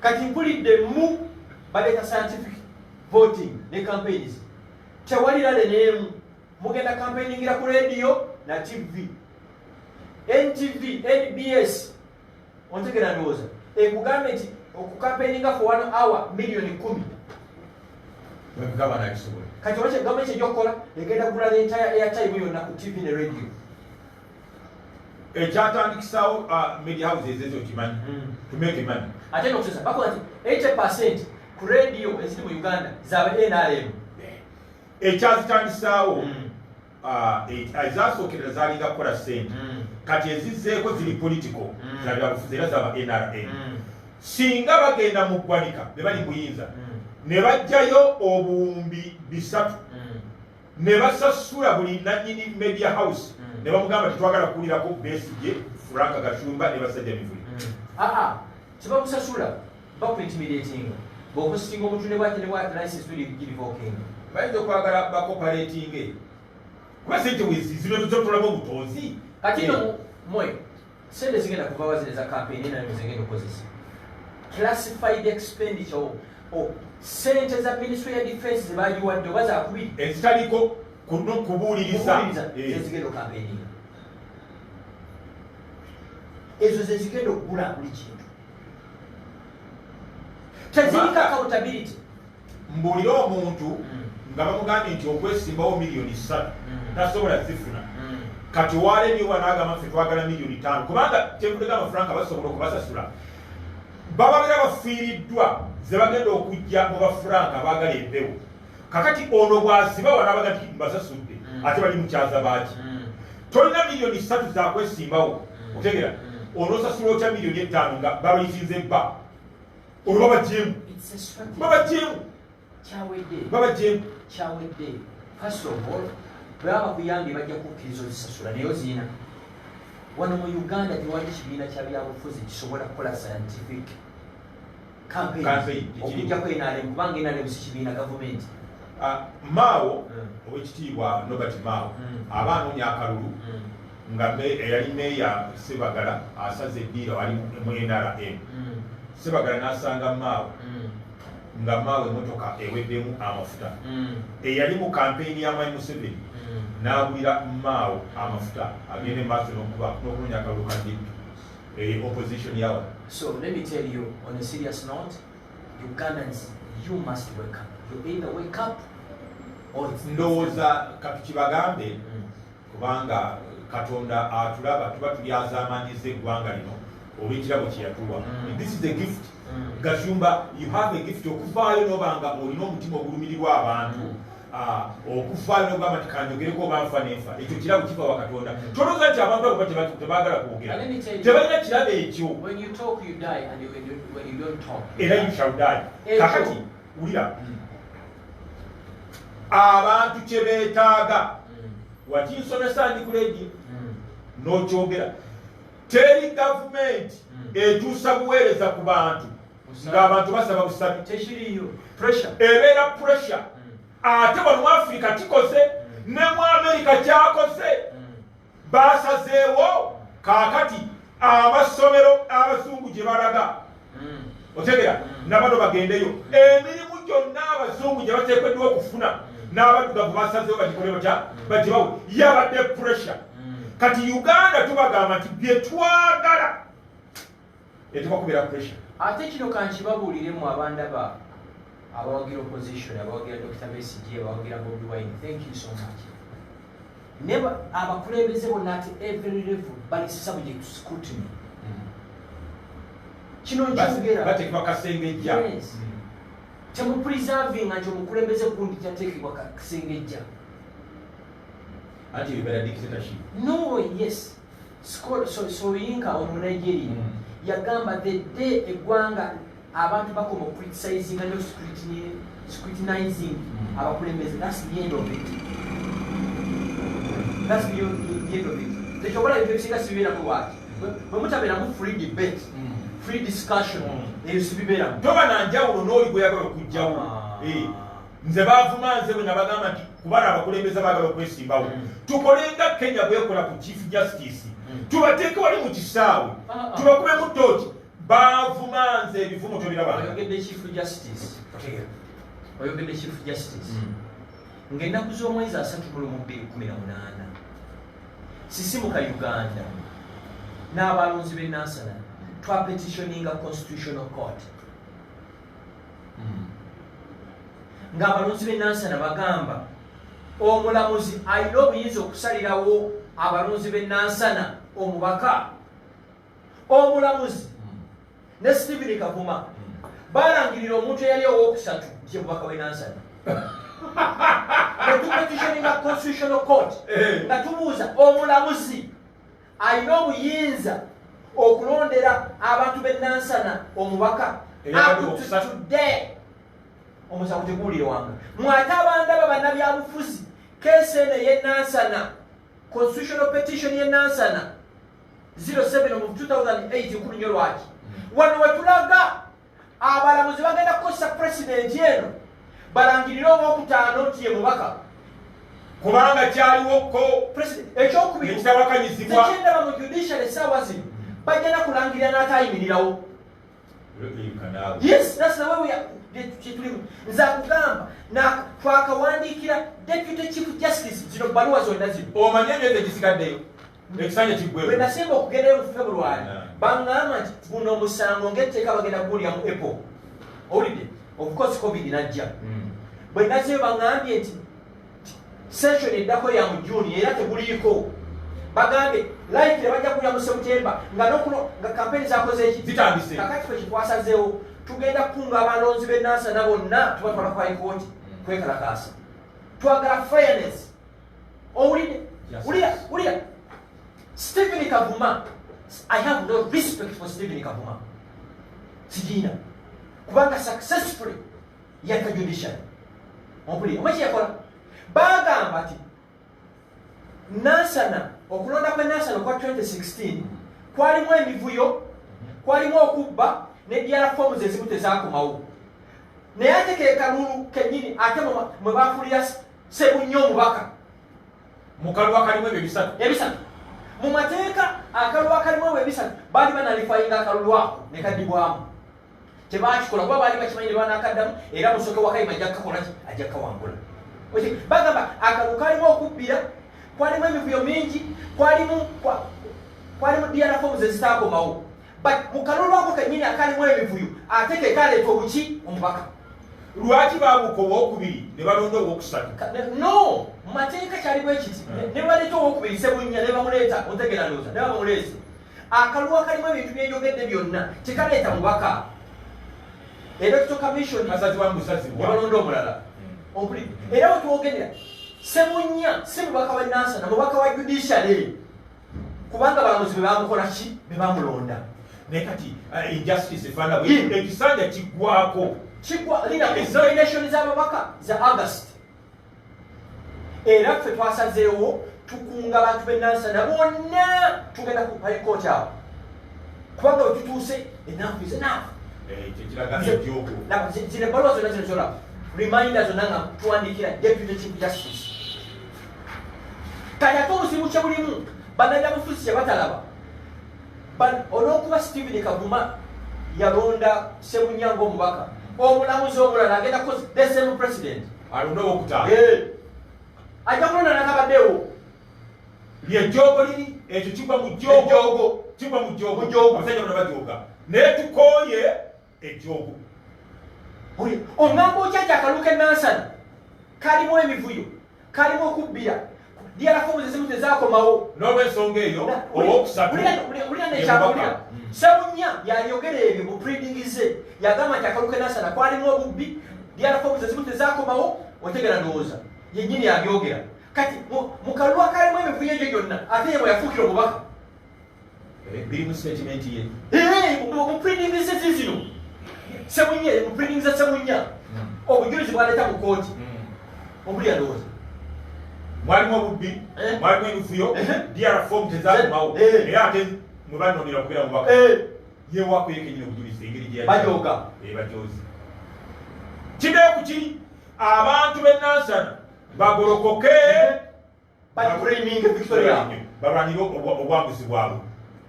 Kati mpulidde mu baleta scientific voting ne campaigns. Tewalira neemu mugenda campaigningira ku radio na TV. NTV, NBS ontegera ndowooza ekugamba nti okucampaigninga for 1 hour miliyoni 10. Kati olwekyo gavumenti egyokukola egenda kugula n'entire airtime yonna ku TV ne radio. Ekyatandikisaawo media houses ezo kimanyi to make money. Ate n'okusosa bakola nti 80% ku radio eziri mu Uganda zaaba NRM. Ekyazitandisaawo ezasookerera zaalinga kukola ssente kati ezizzeeko ziri political zabyabufuzi era zaba NRM. Singa bagenda mu ggwanika be bali buyinza ne bajjayo obuwumbi 3 ne basasula buli nannyini media house ne bamugamba tetwagala kuwulirako Besigye, Frank Gashumba ne basajja Mivuli. Tebamusasula bakuintimidating bw'okusitinga omuntu ne bwate ne bwate license girivoking. Bayinza okwagala bakoparatinge kuba sente zino tuzotulamu obutonzi. Kati no mwe sente zigenda kuva wazireza campaign nayo zigenda okukozesa classified expenditure o sente za Ministry ya Defense zebayiwadde oba zakubiri ezitaliko kubuuliriza zigenda campaigning. Ezo zigenda okugula buli kintu. Tezirika accountability. Mbuulira omuntu nga bamugambye nti okwesimbawo miliyoni 3 tasobola zifuna. Kati waaleebyewa n'agamba ffe twagala miliyoni 5 kubanga kyenvulega amafaranga basobola okubasasula bababeera bafiiriddwa ze bagenda okujja mu bafranka baagala empewo. Kakati ono bw'aziba wanabaga nti mbasasudde ate bali mukyaza baaki. Tolina miliyoni 3 zakwesimbawo otegera onosasula otya miliyoni 5 nga babayisinze bba olwo babajjeemu kyawedde. First of all bwaba bakuyambye bajja kukkiriza ozisasula naye ozirina. Wano mu Uganda tewali kibiina kya byabufuzi kisobola kukola scientific campaign okujjako NRM kubanga NRM si kibiina gavumenti. Mao owekitiibwa Nobert Mao aba anoonya akalulu nga eyali meeya Sebagala asaze eddiira wali mu NRM. Sebagala n'asanga Mao nga Mao emmotoka eweddemu amafuta. Eyali mu kampeyini y'Amai Museveni n'agulira Mao amafuta agende maaso n'okunoonya akalulu ka DP opposition yawa. So let me tell you on a serious note, Ugandans, you must wake up. You either wake up or it's ndowooza katukibagambe kubanga Katonda atulaba tuba tulyazaamanyizza eggwanga lino olw'ekirabo kye yatuwa. This is a gift. Gashumba, you have a gift okuvaayo n'obanga olina omutima ogulumirirwa abantu. Okuvaayo n'ogamba nti kanjogereko oba nfa n'enfa. Ekyo kirabo kiva wa Katonda. Tolowooza nti abantu abo tebaagala kwogera. Tebalina kirabo ekyo. When you talk you die and when you don't talk. Era you shall die. Kakati wulira. Abantu kye beetaaga wakinsomesa ndi ku leedi n'okyogera teri gavumenti etuusa buweereza ku bantu ng'abantu basaba busabi tekiriyo pressure ebeera pressure ate wano mu Afrika kikoze ne mu Amerika kyakoze basazeewo kaakati amasomero abazungu gye balaga otegera nabano bagendeyo emirimu gyonna abazungu gye bateekeddwa okufuna n'abaddugavu basazeewo bagikole batya bagibawe yabadde pressure kati Uganda tubagamba nti bye twagala etuba kubeera pressure ate kino kankibabuuliremu abandaba abawagira opposition abawagira Dr. Besigye abawagira Bobi Wine thank you so much never abakulembeze bonna at every level bali subject to scrutiny kino njogera batekebwa kasengejja temupreservinga nti omukulembeze gundi kyateekebwa kasengejja anti bibera dictatorship no yes soyinka omu Nigeria yagamba the day eggwanga abantu bakoma criticizing and scrutinizing abakulembeze that's the end of it that's the end of it tekyobola ebyo ebisinga sibibeeramu lwaki bwe mutabeeramu free debate free discussion eyo sibibeeramu toba nanjawulo n'oli gweyagala okujjawo nze baavuma nze bwe nabagamba nti kubala abakulembeze baagala okwesimbawo tukolenga Kenya bwekola ku chief justice tubateeke wali mu kisaawe tubakubemu ttooki baavuma nze ebivumo tobiraba oyogedde chief justice oyogedde chief justice ng'ennaku z'omwezi 3 mu 2018 sisimuka Uganda n'abalonzi b'e Nansana twapetitioninga constitutional court ng'abalonzi b'e Nansana bagamba omulamuzi alina obuyinza okusalirawo abalonzi b'e Nansana omubaka omulamuzi ne Stephen Kavuma balangirira omuntu eyali owokusatu ye mubaka w'e Nansana netupetitioninga constitutional court nga tubuuza omulamuzi alina obuyinza okulondera abantu b'e Nansana omubaka today omusango teguwulire wanga mwate abandaba bannabyabufuzi keesi eno ey'e Nansana constitutional petition y'e Nansana 07 of 2008 nkulu nnyo lwaki wano wetulaga abalamuzi bagenda kukozesa president eno balangirire owokutaano nti ye mubaka kubanga kyaliwoko ekyokubiri ekitabakanyizibwa tekyendaba mu judicial essaawa zino bagenda kulangirira n'atayimirirawo yes that's the way we are kyetulimu nze akugamba twakawandiikira deputy chief justice zino baluwa zonna zino omanye emyezi egisigaddeyo ekisanja kiggwewo bwe nasemba okugendayo mu February baŋŋamba nti guno omusango ng'etteeka bagenda kuwulira mu April owulidde of course covid najja bwe nazeyo baŋŋambye nti session eddako ya mu June era teguliiko bagambye likely bajja kuwulira mu September nga kampeni zakoze eki zitandise kakati ffe kitwasazeewo tugenda kukunga abalonzi b'e Nansana bonna tubatwala ku high court kwekalakaasa twagala fairness owulidde wulira Stephen Kavuma I have no respect for Stephen Kavuma sigina kubanga successfully yaka judiciary ompulira omaki yakola bagamba ati Nansana okulonda kwe Nansana kwa 2016 kwalimu emivuyo kwalimu okubba ne diara forms ezimu tezaakomawo naye ate ke kalulu kennyini ate mwe baafulira Sebunnyo omubaka mu kalulu akalimu ebyo ebisatu mu mateeka akalulu akalimu ebyo ebisatu baali banalifayinga akalulu ako ne kaddibwamu tebakikola kuba baali bakimanyi ne banakaddamu era musoke wakayima ajja kukakola ki ajja kukawangula bagamba akalulu kalimu okubbira kwalimu emivuyo mingi kwalimu diara forms ezitaakomawo mu kalulu ako kennyini akalimu ebivuyo ate ke kaleeta obuki omubaka lwaki baabuka owokubiri ne balonda owokusatu no mu mateeka kyalimu ekiti ne baleeta owokubiri Sebunnya ne bamuleeta ontegera ndowooza ne bamuleese akalulu akalimu ebintu byenjogedde byonna tekaleeta mubaka electoral commission asazibwamusazibwa balonda omulala ompulidde era wetwogerera Sebunnya si mubaka wa Nansana mubaka wa judiciary kubanga balamuzi bebamukola ki bebamulonda naye kati injustice efaana ekisanja kiggwako lina examination z'ababaka za August era ffe twasazeewo tukunga abantu b'e Nansana bonna tugenda ku high court awo kubanga wetutuuse enough is enough. Zino ebbaluwa zonna zino zola reminder zonna nga tuwandiikira deputy chief justice kati ate obuzibu kye bulimu bannabyabufuzi kye batalaba olw'okuba Stephen Kavuma yalonda Ssebunya ng'omubaka omulamuzi omulala agenda kukozi the same president alonda okutaano ajja kulonda nakabaddewo lyejjoogo liri ekyo kigwa mu jjoogo kigwa mu jjoogo abasajja bonna bajooga naye tukooye ejjoogo oŋŋamba okyajja akalulu k'ennansana kalimu emivuyo kalimu okubbira DRFOM ezimu tezaakomawo n'olw'ensonga eyo owokusatu bulira nekyabulira Ssebunya yalyogera ebyo mu pleading ze yagamba nti akalulu k'ennansana kwalimu obubbi DRFOM ezimu tezaakomawo otegera ndowooza yennyini yabyogera kati mu kalulu akalimu emivuyo egyo gyonna ate ye bwe yafuukira omubaka biri mu statement ye mu pleading ze zizino Ssebunya mu pleading za Ssebunya obujulizi bwaleeta mu kooti obulya ndowooza mwalimu obubbi mwalimu emivuyo DRFOM tezaakomawo era ate mwe banonera okubeera mubaka yewaako yekenyini obujulizi engeri bajooga bajoozi kibeera ku kiri abantu b'ennansana bagolokoke balwanire obwambuzi bwabwe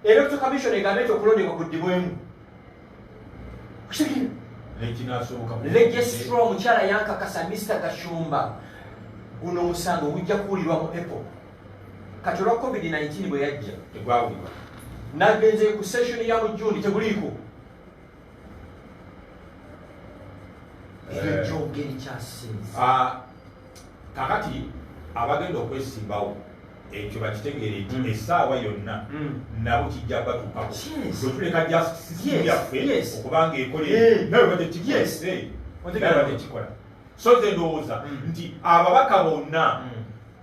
electoral commission egambe nti okulondebwa kuddibwemu nekinasoboka registrar omukyala yankakasa Mr. Gashumba guno omusango gujja kuwulirwa mu Apple kati olwa COVID-19 bwe yajja tegwawulirwa nagenze ku session ya mu June teguliiko ebyo gyogeri kyasinze kakati abagenda okwesimbawo ekyo bakitegeere nti essaawa yonna nabo kijja batuukako bwetuleka justice yaffe okubanga ekole nawe badde kikola so ze ndowooza nti ababaka bonna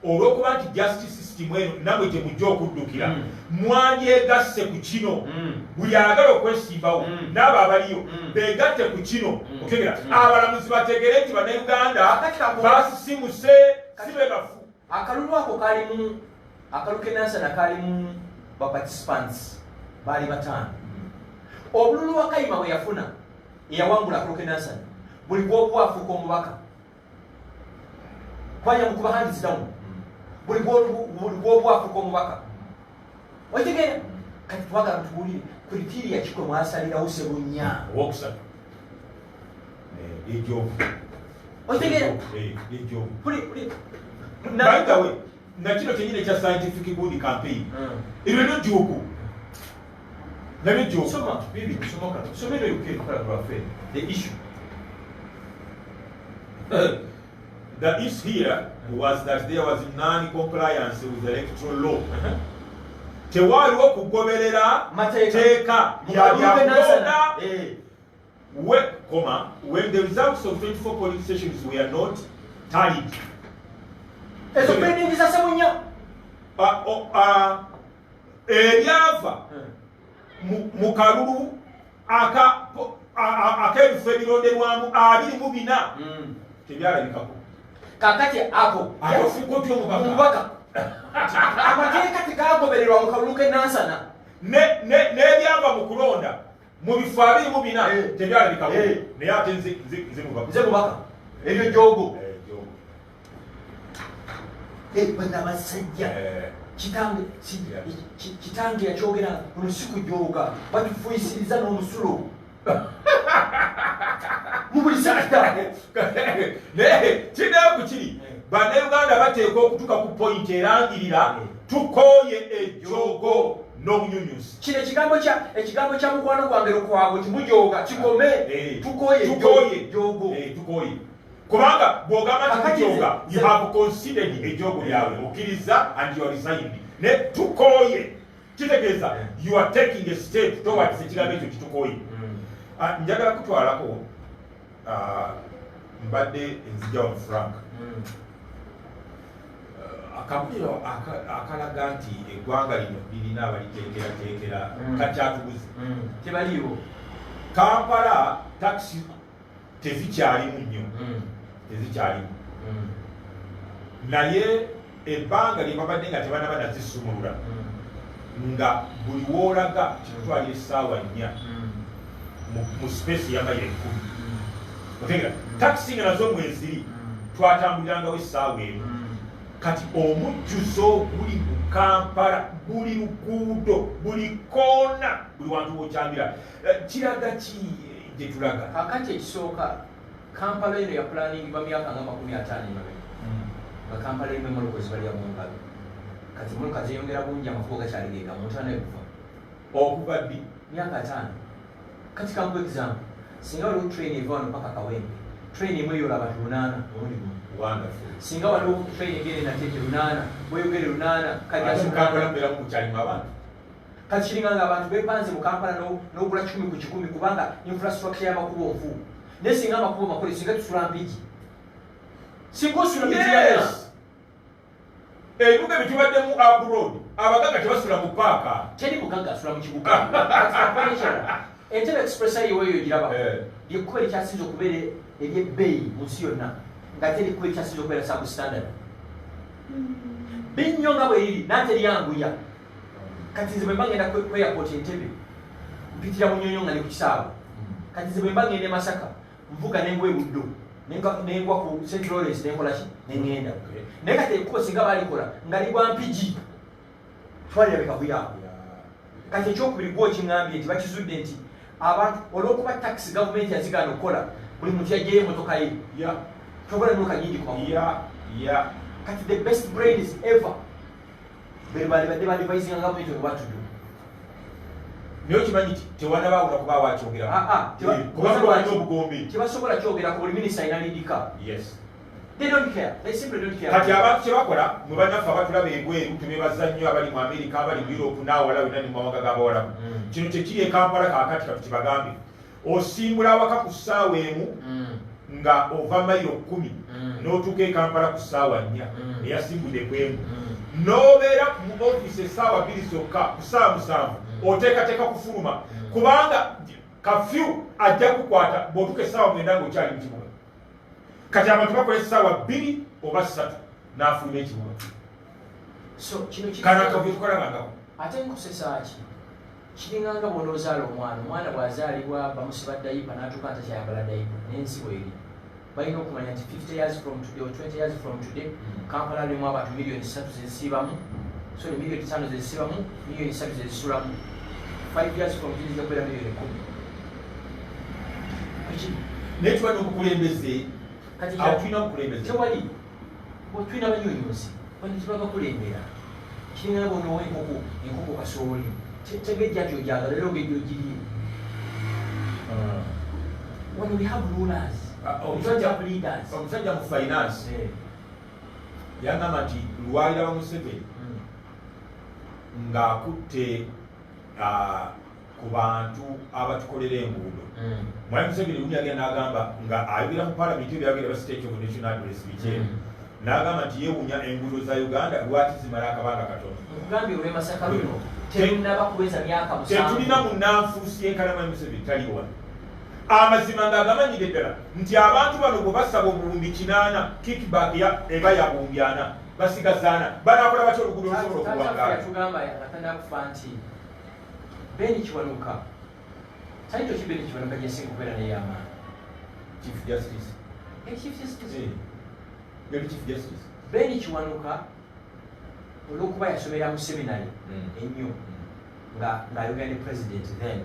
olw'okuba nti justice system eno nabwe temujja okuddukira mwandyegasse ku kino buli ayagala okwesimbawo n'abo abaliyo beegatte ku kino otegera abalamuzi bategere nti bannayuganda basisimuse si be bafu akalulu ako kalimu akalu k'ennansana kalimu baparticipants baali 5 obululu wakayima bwe yafuna eyawangula akalu k'ennansana buli gw'obwafuuka omubaka kwanya mukuba hands down buli gw'obwafuuka omubaka oitegeera kati twagala tuwulire kriteria kikwe mwasalirawo Ssebunya owokusatu ejjoogo oitegeera baitawe na kino kyenyini ekya scientific good campaign ebyo nejjoogo nabyo jjoogo soma bibi somoka somero yukekola lwaffe the issue the issue here was that there was non-compliance with the electoral law. Tewaaliwo kugoberera mateeka yabyakulonda when the results of 24 polling stations were not tallied. Ezo pending za Ssebunya ebyava mu kalulu ak'ebifo ebironderwamu 24 tebyalabikako kakati ako omubaka amateeka tegagobererwa mu kalulu k'ennansana n'ebyava mu kulonda mu bifo 24 tebyalabikako naye ate nze mubaka ebyo jjoogo bana basajja kitange yakyogera olusiku jjooga batufuyisiriza n'omusulo mubuli sekita kiddeyo ku kiri bannayuganda bateekwa okutuuka ku point erangirira tukooye ejjoogo n'obunyunyusi kino ekigambo kya mukwano gwange lukwabwe timujooga kikome tukooye ejjoogo tukooye kubanga bw'ogamba timujooga you have considered ejjoogo lyawe okkiriza and you are resigned ne tukooye kitegeeza you are taking a step towards ekigambo ekyo kitukooye njagala kutwalako mbadde enzijja wa Frank akabuliro akalaga nti eggwanga lino lirina abaliteekerateekera kakyatuguzi tebaliiwo Kampala taxi tezikyalimu nnyo tezikyalimu naye ebbanga lye babadde nga tebanaba nazisumulula nga buli woolaga kitutwalira essaawa 4 mu space ya mayiro 10 otegera taxi nga nazo mweziri twatambulirangawo essaawa emu kati omujjuzo guli mu Kampala buli luguudo buli koona buli wantu wokyambira kiraga ki gye tulaga kakati ekisooka Kampala eno ya planning ba myaka nga 50 nga Kampala emu emolokozi bali yamungabe kati muluka zeyongera bungi amafuko gakyaligeeka omuntu anaekufa okuva ddi myaka 5 kati kangu example singa waliwo train eva wano paka Kawempe train emu eyola abantu 8 omuli gumu wonderful singa waliwo train egere nateeke 8 bweyogere 8 Kampala mbeera mukukyalimu abantu kati kiringa nga abantu bepanze mu Kampala n'ogula 10 ku 10 kubanga infrastructure y'amakubo nfu naye singa amakubo makole singa tusula mpigi singa osula mpigi yes ebibuga bitubaddemu abroad abagagga tebasula mu paaka teri mugagga asula mu kibuga kati Entebbe Express ayiweeyo giraba lyekkuba erikyasinza okubeera eryebbeeyi mu nsi yonna nga teri kkuba erikyasinza okubeera substandard binnyo nga bwe riri nate lyanguya kati nze bwe mba ngenda ku airport Entebbe mpitira mu Nnyonyo nga ne ku kisaawe kati nze bwe mba ngenda e Masaka nvuga n'engwa e Buddo n'engwa ku St. Lawrence n'enkola ki n'engenda naye kati ekkubo singa baalikola nga ligwa mpigi twalirabika buyaabu kati ekyokubiri gwo kiŋŋambye nti bakizudde nti abantu olw'okuba taxi gavumenti yazigaana okukola buli muntu yajjayo emmotoka ye tokola emmotoka nyingi kuba kati the best brains ever bebadde badvisinga gavumenti on what to do naye okimanyi nti tewanabawula kubaawo akyogerakuba obugombi tebasobola kyogerako buli minisita alina lidika they don't care they simply don't care kati abantu kyebakola mwe bannaffe abatulaba ebweru tubebaza nnyo abali mu Amerika abali mu Europe n'awala bonna ne mu mawanga g'abawalabu kino kyekiri e Kampala kaakati kati kibagambe osimbula awaka ku ssaawa emu nga ova mayiro 10 n'otuuka e Kampala ku ssaawa 4 eyasimbudde kwemu n'obeera mu ofiisi essaawa 2 zokka ku ssaawa 7 oteekateeka kufuluma kubanga kafyu ajja kukwata bw'otuuka essaawa 9 ng'okyali mu kibuga kati abantu bakola essaawa 2 oba 3 n'afuluma ekibuga kana akavuyo tukolabangako ate nkosesa ki kiringanga bw'onoozaala omwana bw'azaalibwa bamusiba dayipa n'atuuka ntakyayambala dayipa n'ensi bweri balina okumanya nti 50 years from today or 20 years from today Kampala alimu abantu miliyoni 3 zezisiibamu so ne miliyoni 5 zezisiibamu miliyoni 3 zezisulamu 5 years from today kubeera miliyoni 10 naye tuba n'obukulembeze awo tulina obukulembeze tewali tulina abanyonyozi banikibabakulembera kiringa bonowa enkoko kasooli tegejja tyojagala era ogejja ogiriye when we have rulers omusajja mu finance yagamba nti lwalira wa Museveni ng'akutte ku bantu abatukolera enguudo mwami Museveni lumu yagenda n'agamba nga ayogera mu palamenti ebyo yagenda ba state of national address bikyemu n'agamba nti yeewuunya enguudo za Uganda lwaki zimala akabanga katono nkugambye olw'e Masaka luno terunnaba kuweza myaka 7 tetulina munnanfuusi yenkana mwami Museveni taliwa amazima ng'agamanyire ddala nti abantu bano bwe basaba obuwumbi 8 kickback eba yabumbyana basigazaana banaakola batya oluguudo lusobola okuwangaala yatugamba atanakufa nti Beni Kiwanuka taito ki Beni Kiwanuka gyesinga okubeera naye amaanyi Chief Justice Beni Kiwanuka olw'okuba yasomera mu seminary ennyo ng'ayogera ne president then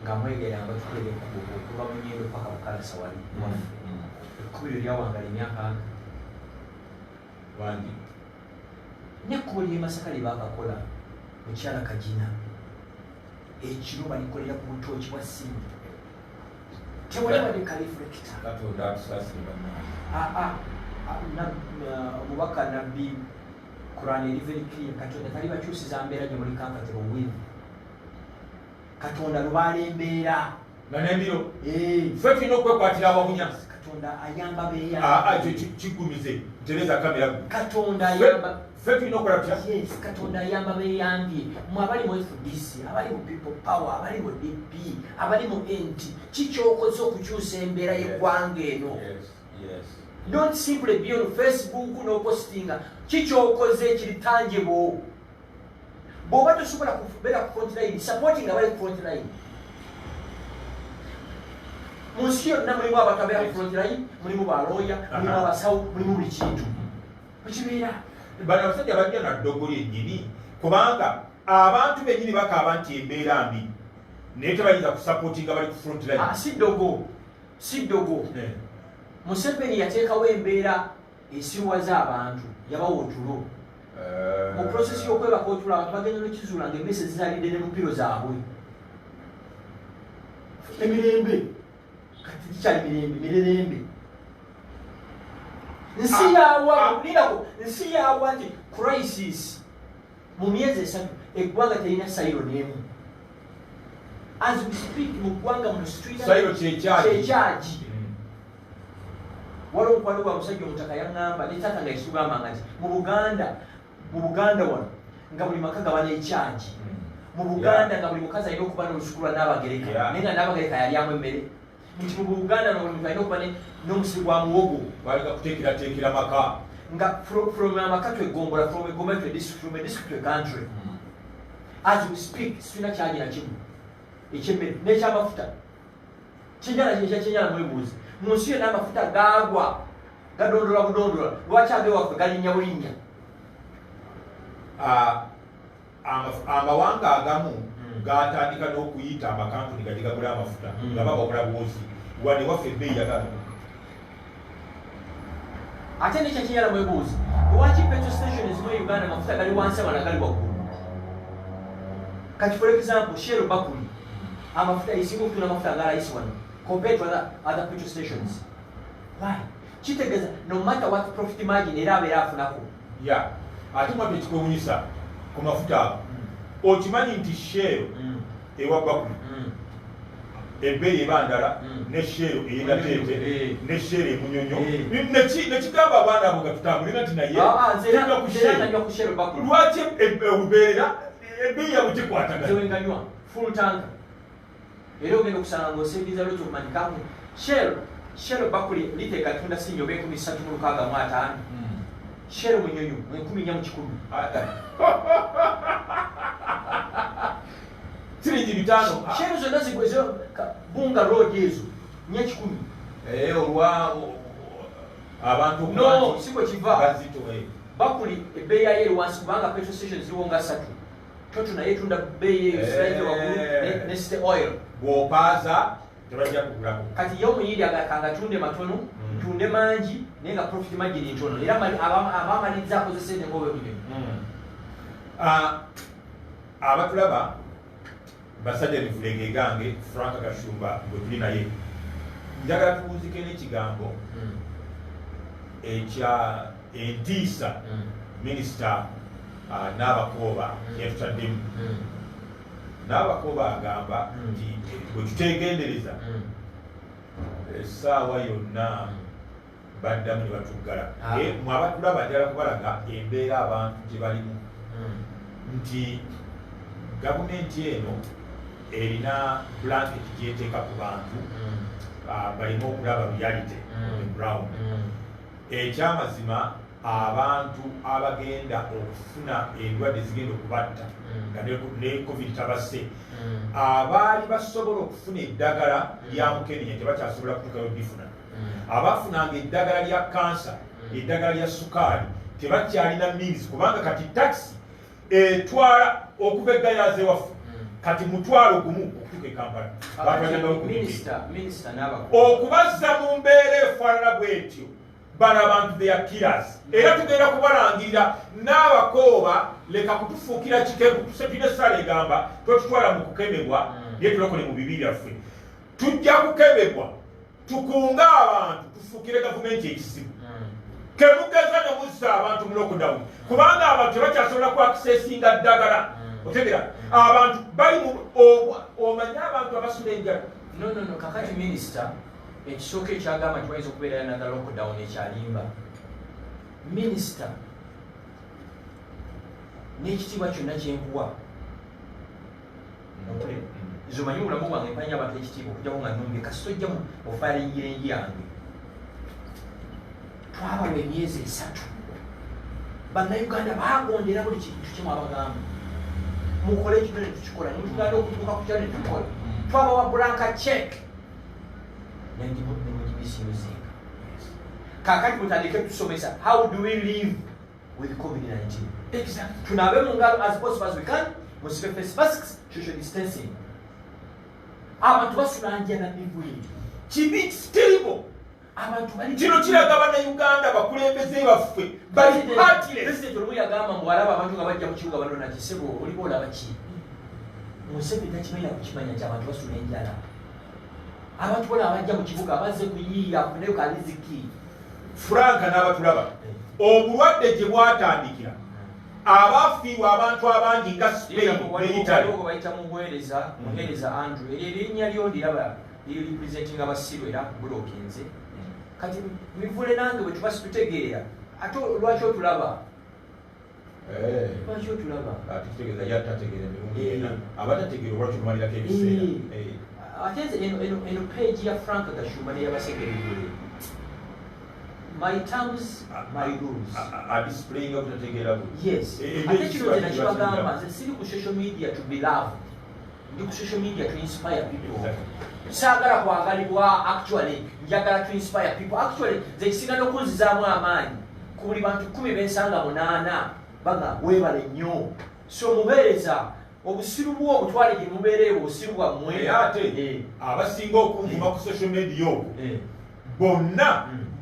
nga mwegeranga tukolere okuva mu Nyendo paka Bukalasa wali ekkubiro lyawangala emyaka wangi n'ekkubo ly'e Masaka lye baakakola mukyala Kagina ekiro balikolera ku butooki bwa simu tewaliwadde kalifulekita omubaka nabbi Quran eri very clear Katonda tali bakyusiza mbeera gye muli comfortable with Katonda lubaala embeera nanembiro ffe tulina okwekwatira awamunya Katonda ayamba beeyamba kigumize ntereza kamera Katonda ayamba ffe tulina okukola tutya Katonda ayamba beeyambye mwe abali mu FDC abali mu people power abali mu DP abali mu NT kikyokoze okukyusa embeera y'eggwanga eno don't simply be on Facebook no postinga kikyokoze kiri tangible bw'oba tosobola kubeera ku front line supporting abali ku front line. Mu nsi yonna mulimu abantu abeera ku front line, mulimu balooya, mulimu abasawo, mulimu buli kintu. Mukibeera bano abasajja bajja na ddogoli ennyini kubanga abantu bennyini bakaaba nti embeera mbi naye tebayinza kusapootinga bali ku front line. Si ddogo. Museveni yateekawo embeera esiruwaza abantu, yabawa otulo. Mu prosesi y'okwebaka otulo abantu bagenda n'ekizuula ng'emmese zizaalidde ne mu mpiro zaabwe. Emirembe kati tikyali mirembe. Nsi yawa nti crisis mu myezi 3 eggwanga terina sayiro n'emu. As we speak mu ggwanga muno sayiro kyekyagi. Waliwo omukwano gwa musajja omutaka yaŋŋamba ne taata nga ekitugambanga nti mu Buganda wano nga buli maka gaba n'ekyagi. Mu Buganda nga buli mukazi alina okuba n'olusuku lwa Naabagereka naye nga Naabagereka yalyamu emmere. Nti mu Buganda buli muntu alina okuba n'omusiri gwa muwogo balina kuteekerateekera maka nga from amaka twegombola from a district to a country. As we speak situlina kyagi na kimu ekyemmere n'ekyamafuta. Kyenyala mwebuuzi mu nsi yonna amafuta gaagwa gadondola lwaki agewaffe galinnya bulinnya? Amawanga agamu gatandika n'okuyita amakampuni gati gagula amafuta nga babakola bwozi wadde waffe ebbeeyi yaganuka. Ate nekyo kinyala mwebuuzi lwaki petrol station ezimu e Uganda amafuta gali wansi amala gali waggulu? Kati for example Shell Bakuli amafuta esinga okutunda amafuta agalayisi wano compared to other petrol stations. Why? Kitegeeza no matter what profit margin era abeera afunako. Ate mwate ekikwewunyisa ku mafuta ago okimanyi nti Shell ewa Bakuli ebbeeyi eba ndala ne Shell eyegateete ne Shell emunyonyo nekigamba abaana abo gatutambulira nti naye ku Shell Bakuli lwaki olubeera ebbeeyi yabwe tekwatagana zewenganywa full tank era ogenda okusanga ng'osevinza lwekyo kumanyikamu Shell Bakuli liteeka tunda sinyo oba 1365 Shell munyonyo 14,100 siringi 5 Shell zonna zigwezo bunga road ezo 110 olwa abantu no siko kiva bazito Bakuli ebbeeyi yayo eri wansi kubanga petrol stations ziriwo nga 3 toto naye tunda bbeeyi slightly waggulu ne City Oil bw'opaaza tebajja kugulako. Kati ye omuyindi kangatunde matono ntunde mangi naye nga profit margin ntono era abamaliriza akozesa ente ng'obwe bunyonyi. Abatulaba basajja bivulenge gange Frank Kashumba gwe tuli naye njagala tubuuzike n'ekigambo ekya entiisa minisita Nabakooba yatutaddemu. Nabakooba agamba nti bwe tuteegendereza essaawa yonna baddamu ne batuggala. Mwe abatulaba njala kubalaga embeera abantu gye balimu nti gavumenti eno erina blanket gyeteeka ku bantu balina okulaba reality ground. Ekyamazima abantu abagenda okufuna endwadde zigenda okubatta nga ne covid tabasse abaali basobola okufuna eddagala lya Mukenenya tebakyasobola kutuukayo bifuna. Abafunanga eddagala lya kansa eddagala lya sukaali tebakyalina means kubanga kati taxi etwala okuva eggayaze waffe kati mutwalo gumu okutuuka e Kampala okubazza mu mbeera efaanana bwetyo. Bano abantu they are killers. Era tugenda kubalangirira Nabakooba leka kutufuukira kikebu tusepine sala egamba twetutwala mu kukebebwa ye tulokole mu bibi byaffe. Tujja kukebebwa tukunga abantu tufuukire gavumenti ekisibu. Kemugeza ne muzza abantu mu lockdown kubanga abantu tebakyasobola ku accessinga ddagala. Otegera abantu bali mu omanya abantu abasula enjala. No kakati minister ekisooka ekyagamba nti wayinza okubeera another lockdown ekyalimba. Minisita n'ekitiibwa kyonna kyenkuwa nze omanyi obulamu bwange mpanya abantu ekitiibwa okujjako nga nnumbye kasi tojjamu ofaalingira enji yange. Twabalwa emyezi 3 bannayuganda baagondera buli kintu kimu abagamba mukole ekintu tukikola nemutuganda okutuuka ku kyalo netukola twabawa blanka check nemugibisiyuzinga kakati mutandike tusomesa how do we live with COVID-19 tunabe mu ngalo as possible as we can musibe face masks social distancing abantu basulanjana bivuli kibi terrible abantu bali kino kiraga bannayuganda bakulembeze baffe bali heartless president olumu yagamba mbu alaba abantu nga bajja mu kibuga balona kisebo oliba olaba ki Museveni takimanya kukimanya nti abantu basula enjala abantu bona abajja mu kibuga abazze kuyiiya kuneyo kaliziki Franka n'abatulaba obulwadde gye bwatandikira abafiirwa abantu abangi nga Spain ne Italy bayita muheereza Andrew erinnya lyo ndiraba liri representing abasiru era bulokinze kati mivule nange bwe tubasi tutegeera ate lwaki otulaba lwaki otulaba tutegeeza yatategeera emirundi abatategeera olwaki olumalirako ebiseera ate eno page ya Frank Gashumba neyabasegereire my terms my rules are displaying obutategeera buli yes ate kino tena kibagamba nze siri ku social media to be loved ndi ku social media to inspire people saagala kwagalibwa actually njagala to inspire people actually nze kisinga n'okunzizaamu amaanyi ku buli bantu 10 bensanga 8 baga weebale nnyo so mubeereza obusiru bwo obutwale gye mubeereewo obusiru bwammwe ate abasinga okunvuma ku social media okwo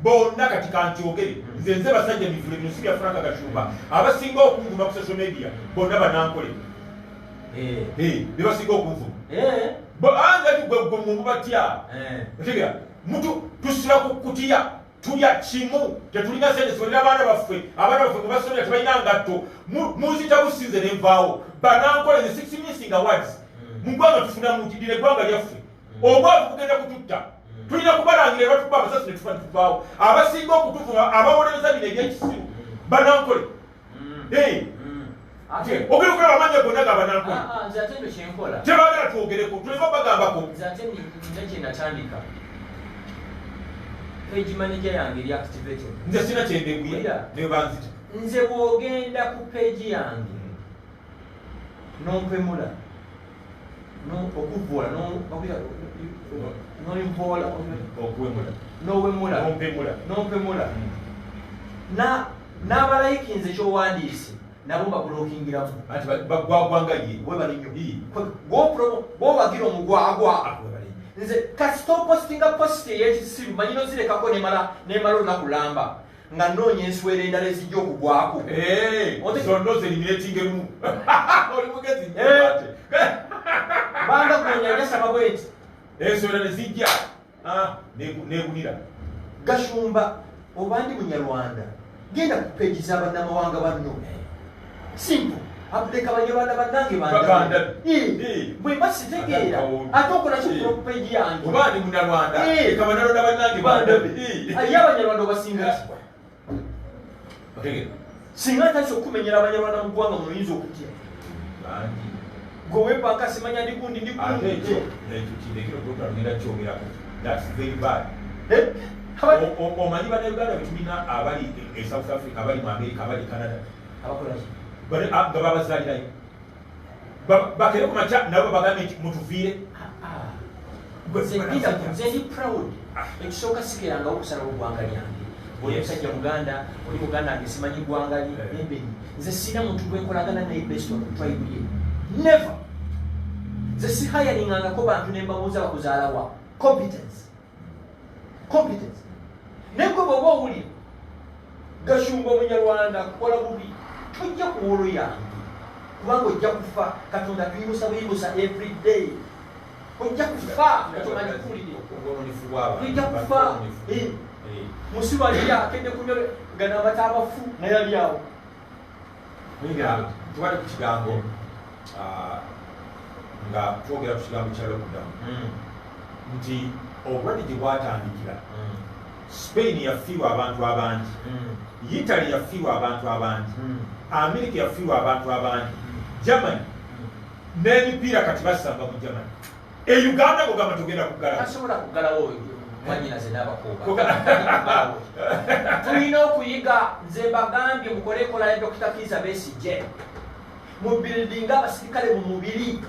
bonna kati kankyogere nze basajja mivule bino si bya Franka Gashumba abasinga okunvuma ku social media bonna banankole bebasinga okunvuma anzati gwe mubatya otegera mutu tusula ku kutya tulya kimu tetulina sente ziwolera abaana baffe gwe basomera tebalina ngatto muzita businze nenvaawo banankole the 6 missing awards mu ggwanga tufuna mukidire eggwanga lyaffe omwavu kugenda kututta tulina kubalangira batuba abasasi netufa netuvaawo abasinga okutuvuma abawolereza bino ebyekisiru banankole ogenda okulaba amanya gonna ga banankole tebagala twogereko tuleka bagambako kyenatandika page manager yange eri activated nze sina kyendeguye nebanzita nze bwogenda ku page yange nompemula okuvula nompemula n'abalayikinze ekyowandiise nabo mbabulokingiramu bagwagwanga ye webali nnyo bwobagira omugwagwa nze kasita opostinga posti ey'ekisiru manyino zirekako nemala olunaku lamba nga nnoonya enswera endala ezijja okugwako zonna ozeriminetinge lumu oli mugezi banga kunyanyasaba bweti enswera nezijja negunira Gashumba oba ndi munyarwanda genda ku peegi z'abannamawanga banno simple abuleka banyarwanda bannange bwe mba sitegeera ate okola kikula ku peegi yange oba ndi munyarwanda leka bannalonda bannange bandabe ali abanyarwanda obasinga singa atasi okumenyera abanyarwanda mu ggwanga muyinza okutya gwe wepaka simanya ndigundi omanyi bannayuganda betulina abali e South Africa abali mu America abali Canada nga babazaalirayo bakere ku makya nabo bagambe nti mutuviire nze ndi proud ekisooka sikeranga okusalawo ggwanga lyange oli musajja muganda oli muganda ange simanyi ggwanga li nembenyi nze sina muntu gwenkolagana naye based on tribe ye never nze sihayalingangako bantu nembabuuza bakuzaalawa competence naye gwe bw'oba owulira Gashumba omunyarwanda kukola bubi tojja kuwolo yange kubanga ojja kufa katonda tuyimusa buyimusa every day ojja kufa katonda nikuwulire ojja kufa musiru aliya akedde kunywa gana amata abafu naye ali awo tubali ku kigambo nga twogera ku kigambo kya lockdown nti obulwadde gye bwatandikira Spain yafiirwa abantu abangi Italy yafiirwa abantu abangi America yafiirwa abantu abangi Germany n'emipiira kati basamba mu Germany Uganda bwogamba tugenda kuggalawo asobola kuggalawo mwanyinaze n'abakooba tulina okuyiga nze mbagambye mukole enkola ya Dr. Kizza Besigye mu building abasirikale mu mubiri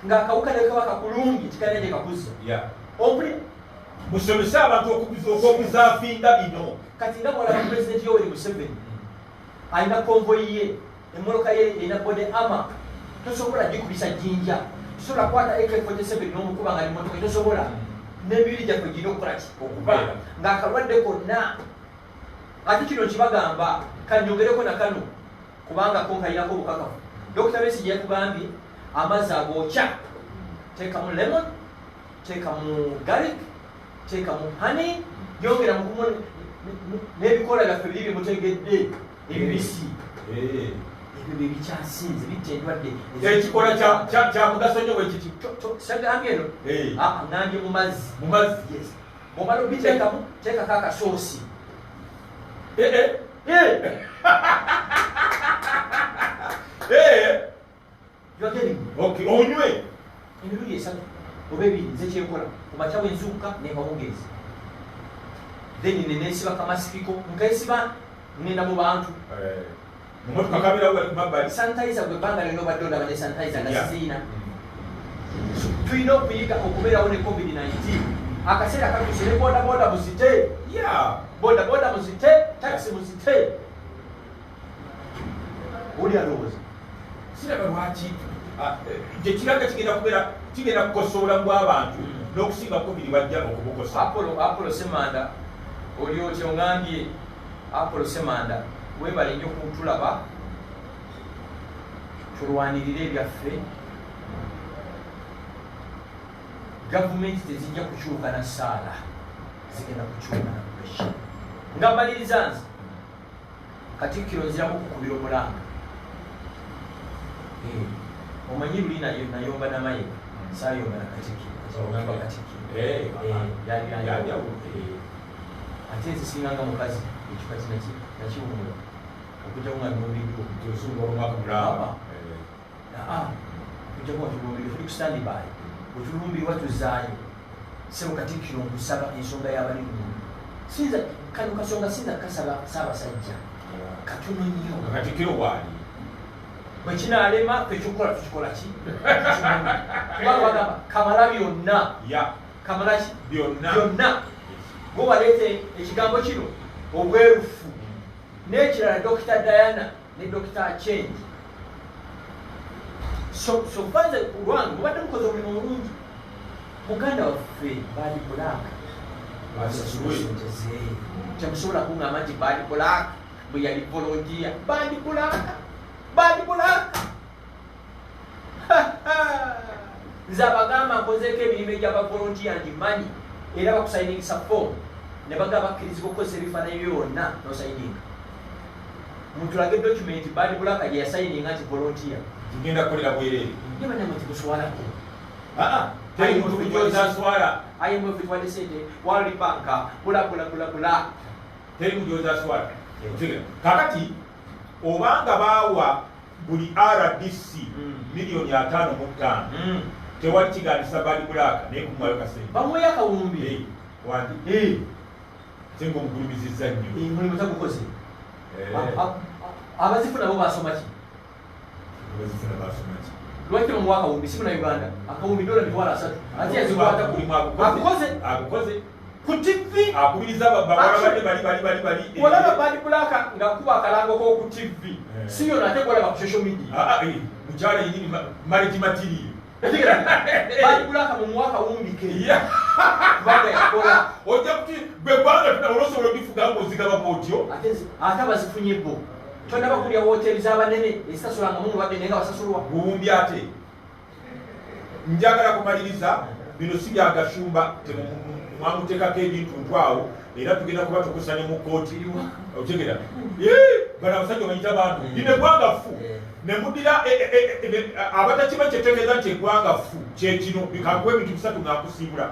ng'akawuka ne kaba kakulungi tikana gye kakuza ompuli musomese abantu okubizaafinga bino kati nga bwalaba pulezidenti Yoweri Museveni alina konvoyi ye emmoloka ye erina bode ama tosobola gikubisa jjinja tosobola kwata AK-47 n'omukuba nga limotoka tosobola n'emibiri gyaffe girina okukola ki okuba ng'akalwadde konna ate kino kibagamba kanyogereko na kano kubanga ko kalinako obukakafu Dr. Besigye yatugambye amazzi agookya teekamu lemon teekamu garlic teekamu honey yongera mukumu n'ebikola byaffe biri bimutegedde ebibisi ebyo bebikyasinze bitta endwadde ekikola kya mugaso nnyo bwekiti sagambye eno ngambye mu mazzi yes omala obiteekamu teekako akasoosi okay onywe emirundi esatu oba ebiri nze kyenkola kumakya bwenzuuka nemawungezi then nenesiba kamasikiko nkesiba ngenda mu bantu mumotoka kabira wali kumabali sanitizer gwe banga lino badde olaba ne sanitizer nga siziina tulina okuyiga okubeerawo ne COVID-19 akaseera kakuse ne bodaboda muzite bodaboda muzite taxi muzite oli alowooza siraba lwaki gyekiraga kigenda kukosobola mu bw'abantu n'okusinga COVID bajja okubukosa Apollo Semanda oli otyo ngambye Apollo Semanda webale nnyo kutulaba tulwanirire ebyaffe gavumenti tezijja kukyuka na ssaala zigenda kukyuka na pressure nga mbaliriza nze Katikkiro nziramu kukubira omulanga omanyi luli nayomba namayega saayomba na Katikkiro ate nze singanga mukazi ekika nakiwumula okujjaku nga nolindwo okujjaku nga tulumbirirwa tuli ku standby bwetulumbirwa tuzaayo sebo Katikkiro nkusaba ensonga y'abali lumu sinza kano kasonga sinza kasaba Ssaabasajja katono nnyo Katikkiro waali bwekinaalema ekyokukola tukikola ki kubanga bagamba kamala byonna kamala ki byonna bo baleete ekigambo kino obwerufu n'ekirala Dr. Diana ne Dr. Change so fanze kulwange mubadde mukoze omulimu mulungi muganda waffe baali bulaaka temusobola kuŋŋamba nti baali bulaaka bwe yali volontiya baali bulaaka nze abagamba nkozeeko emirimu egy'abavolontiya ngimanyi era bakusayiningisa foomu ne bagamba bakkirizibwa okukozesa ebifaananyi byonna nosayininga mutulage document baali bulaaka gye yasayininga nti volontiya tugenda kukolera bwereere nebanamo tibuswalako teri muntu bugyozaswala IMF itwale sente World Bank bula teri bugyozaswala kakati obanga baawa buli RDC milioni 5.5 tewali kiganisa baali bulaaka naye kumwayo kasente bamweyo akawumbi wandi senga omugulumizizza nnyo mulimu tagukoze abazifuna bo basoma ki lwaki bamuwa akawumbi si muna Uganda akawumbi $3 ate yazikwata akukoze ku TV akubiriza bawala bali olaba baali bulaaka nga kuba akalango k'oku TV si yona ate kolaba ku social media mukyala yenyini mariti matiriyo baali bulaaka mu mwaka wumbike kubanga yakola ojja kuti gwe gwanga tunaolosobola ogifuga ng'ozigaba bwotyo ate bazifunye bo tonaba kulya wooteri z'abanene ezitasulanga mu mulwadde naye nga basasulwa buwumbi ate njagala kumaliriza bino si byagashumba mwamuteekako ebintu ntwawo era tugenda kuba tukusane mu kooti otegera bano abasajja bayita bantu lino eggwangafu ne mudira abatakiba kyetegeeza nti eggwangafu kyekino bikakuwa ebintu bisatu ngaakusiibula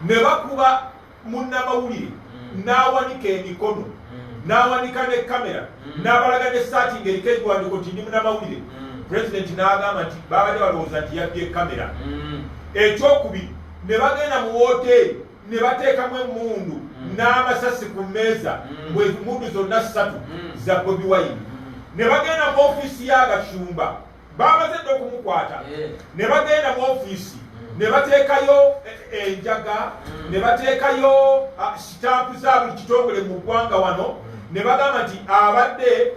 ne bakuba munnamawulire n'awanika emikono n'awanika ne kamera n'abalaga n'essaati ng'eriko ekiwandiiko nti ndi munnamawulire pulezidenti n'agamba nti babadde balowooza nti yabbye kamera ekyokubiri ne bagenda mu wooteeri ne bateekamu emmundu n'amasasi ku mmeeza bwe emmundu zonna 3 za Bobi Wine ne bagenda mu ofiisi y'agashumba bamaze dde okumukwata ne bagenda mu ofiisi ne bateekayo enjaga ne bateekayo sitampu za buli kitongole mu ggwanga wano ne bagamba nti abadde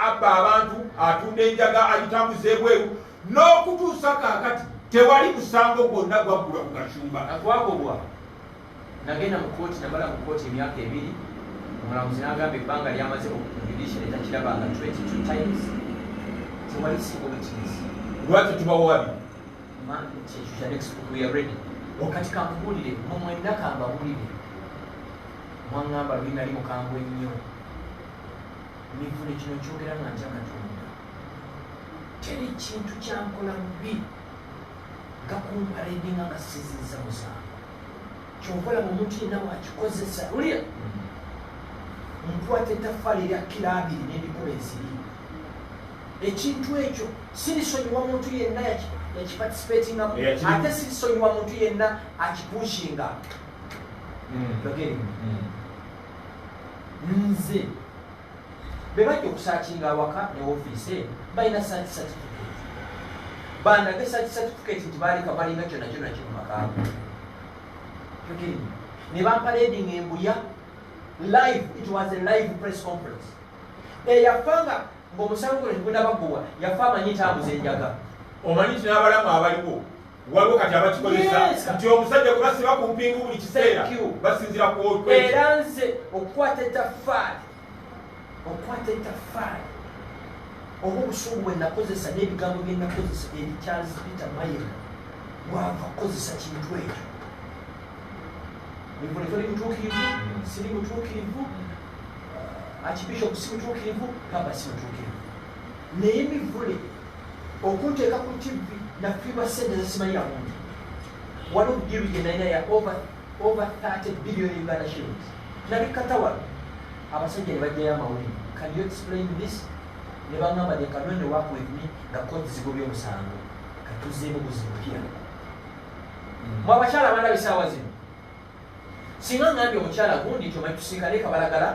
abba abantu atunda enjaga agitambuza ebweru n'okutuusa kaakati tewali musango gwonna gwaggulwa ku kashumba gwagobwa. Nagenda mu kooti namala mu kooti emyaka 2 omulamuzi n'agamba ebbanga lyamaze okujudicia etakirabanga 22 times tewali singo witness. lwaki tubawo wabi kati kankubulire mumwenna kambabulire mwaŋŋamba luli nali mukambwe nnyo mivule kino kyogera nga ntya Katonda teri kintu kyankola mubi nga kumparedinga nga sizizza musango kyonkola mu muntu yenna wakikozesa lulya nkwata ettaffaali erya kilo 2 n'ebikuba ensiri ekintu ekyo sirisonyiwa muntu yenna yakiparticipatingamu ate sirisonyiwa muntu yenna akipushinga nze be bajja okusakinga awaka ne ofiisi balina search certificate bandage search certificate nti baaleka balinga kyonna kyonna kiri mu makaago ne bamparedinga embuya live. It was a live press conference eyafanga ng'omusango guno tegunabagobwa yafa amanyi tambuza enjaga omanyi nti n'abalamu abaliwo waliwo kati abakikozesa nti omusajja gwe basiba ku mpingu buli kiseera basinzira ku era nze okukwata ettaffaali oba obusungu bwe nakozesa n'ebigambo bye nakozesa eri Charles Peter Mayiga wava kukozesa kintu ekyo mivule toli mutuukirivu siri mutuukirivu Archbishop si mutuukirivu papa si mutuukirivu naye mivule okunteeka ku TV nafiibwa ssente zesimanyira muntu waliwo diru gye nalina ya over 30 billion Uganda shillings nabikata wano abasajja ne bajjayo amawulire. Can you explain this? Ne baŋŋamba they can only work with me nga kkooti zigobya omusango katuzeemu buzibupya mwe abakyala abalaba essaawa zino singa ŋŋambye omukyala gundi nti omanyi tusinkane kabalagala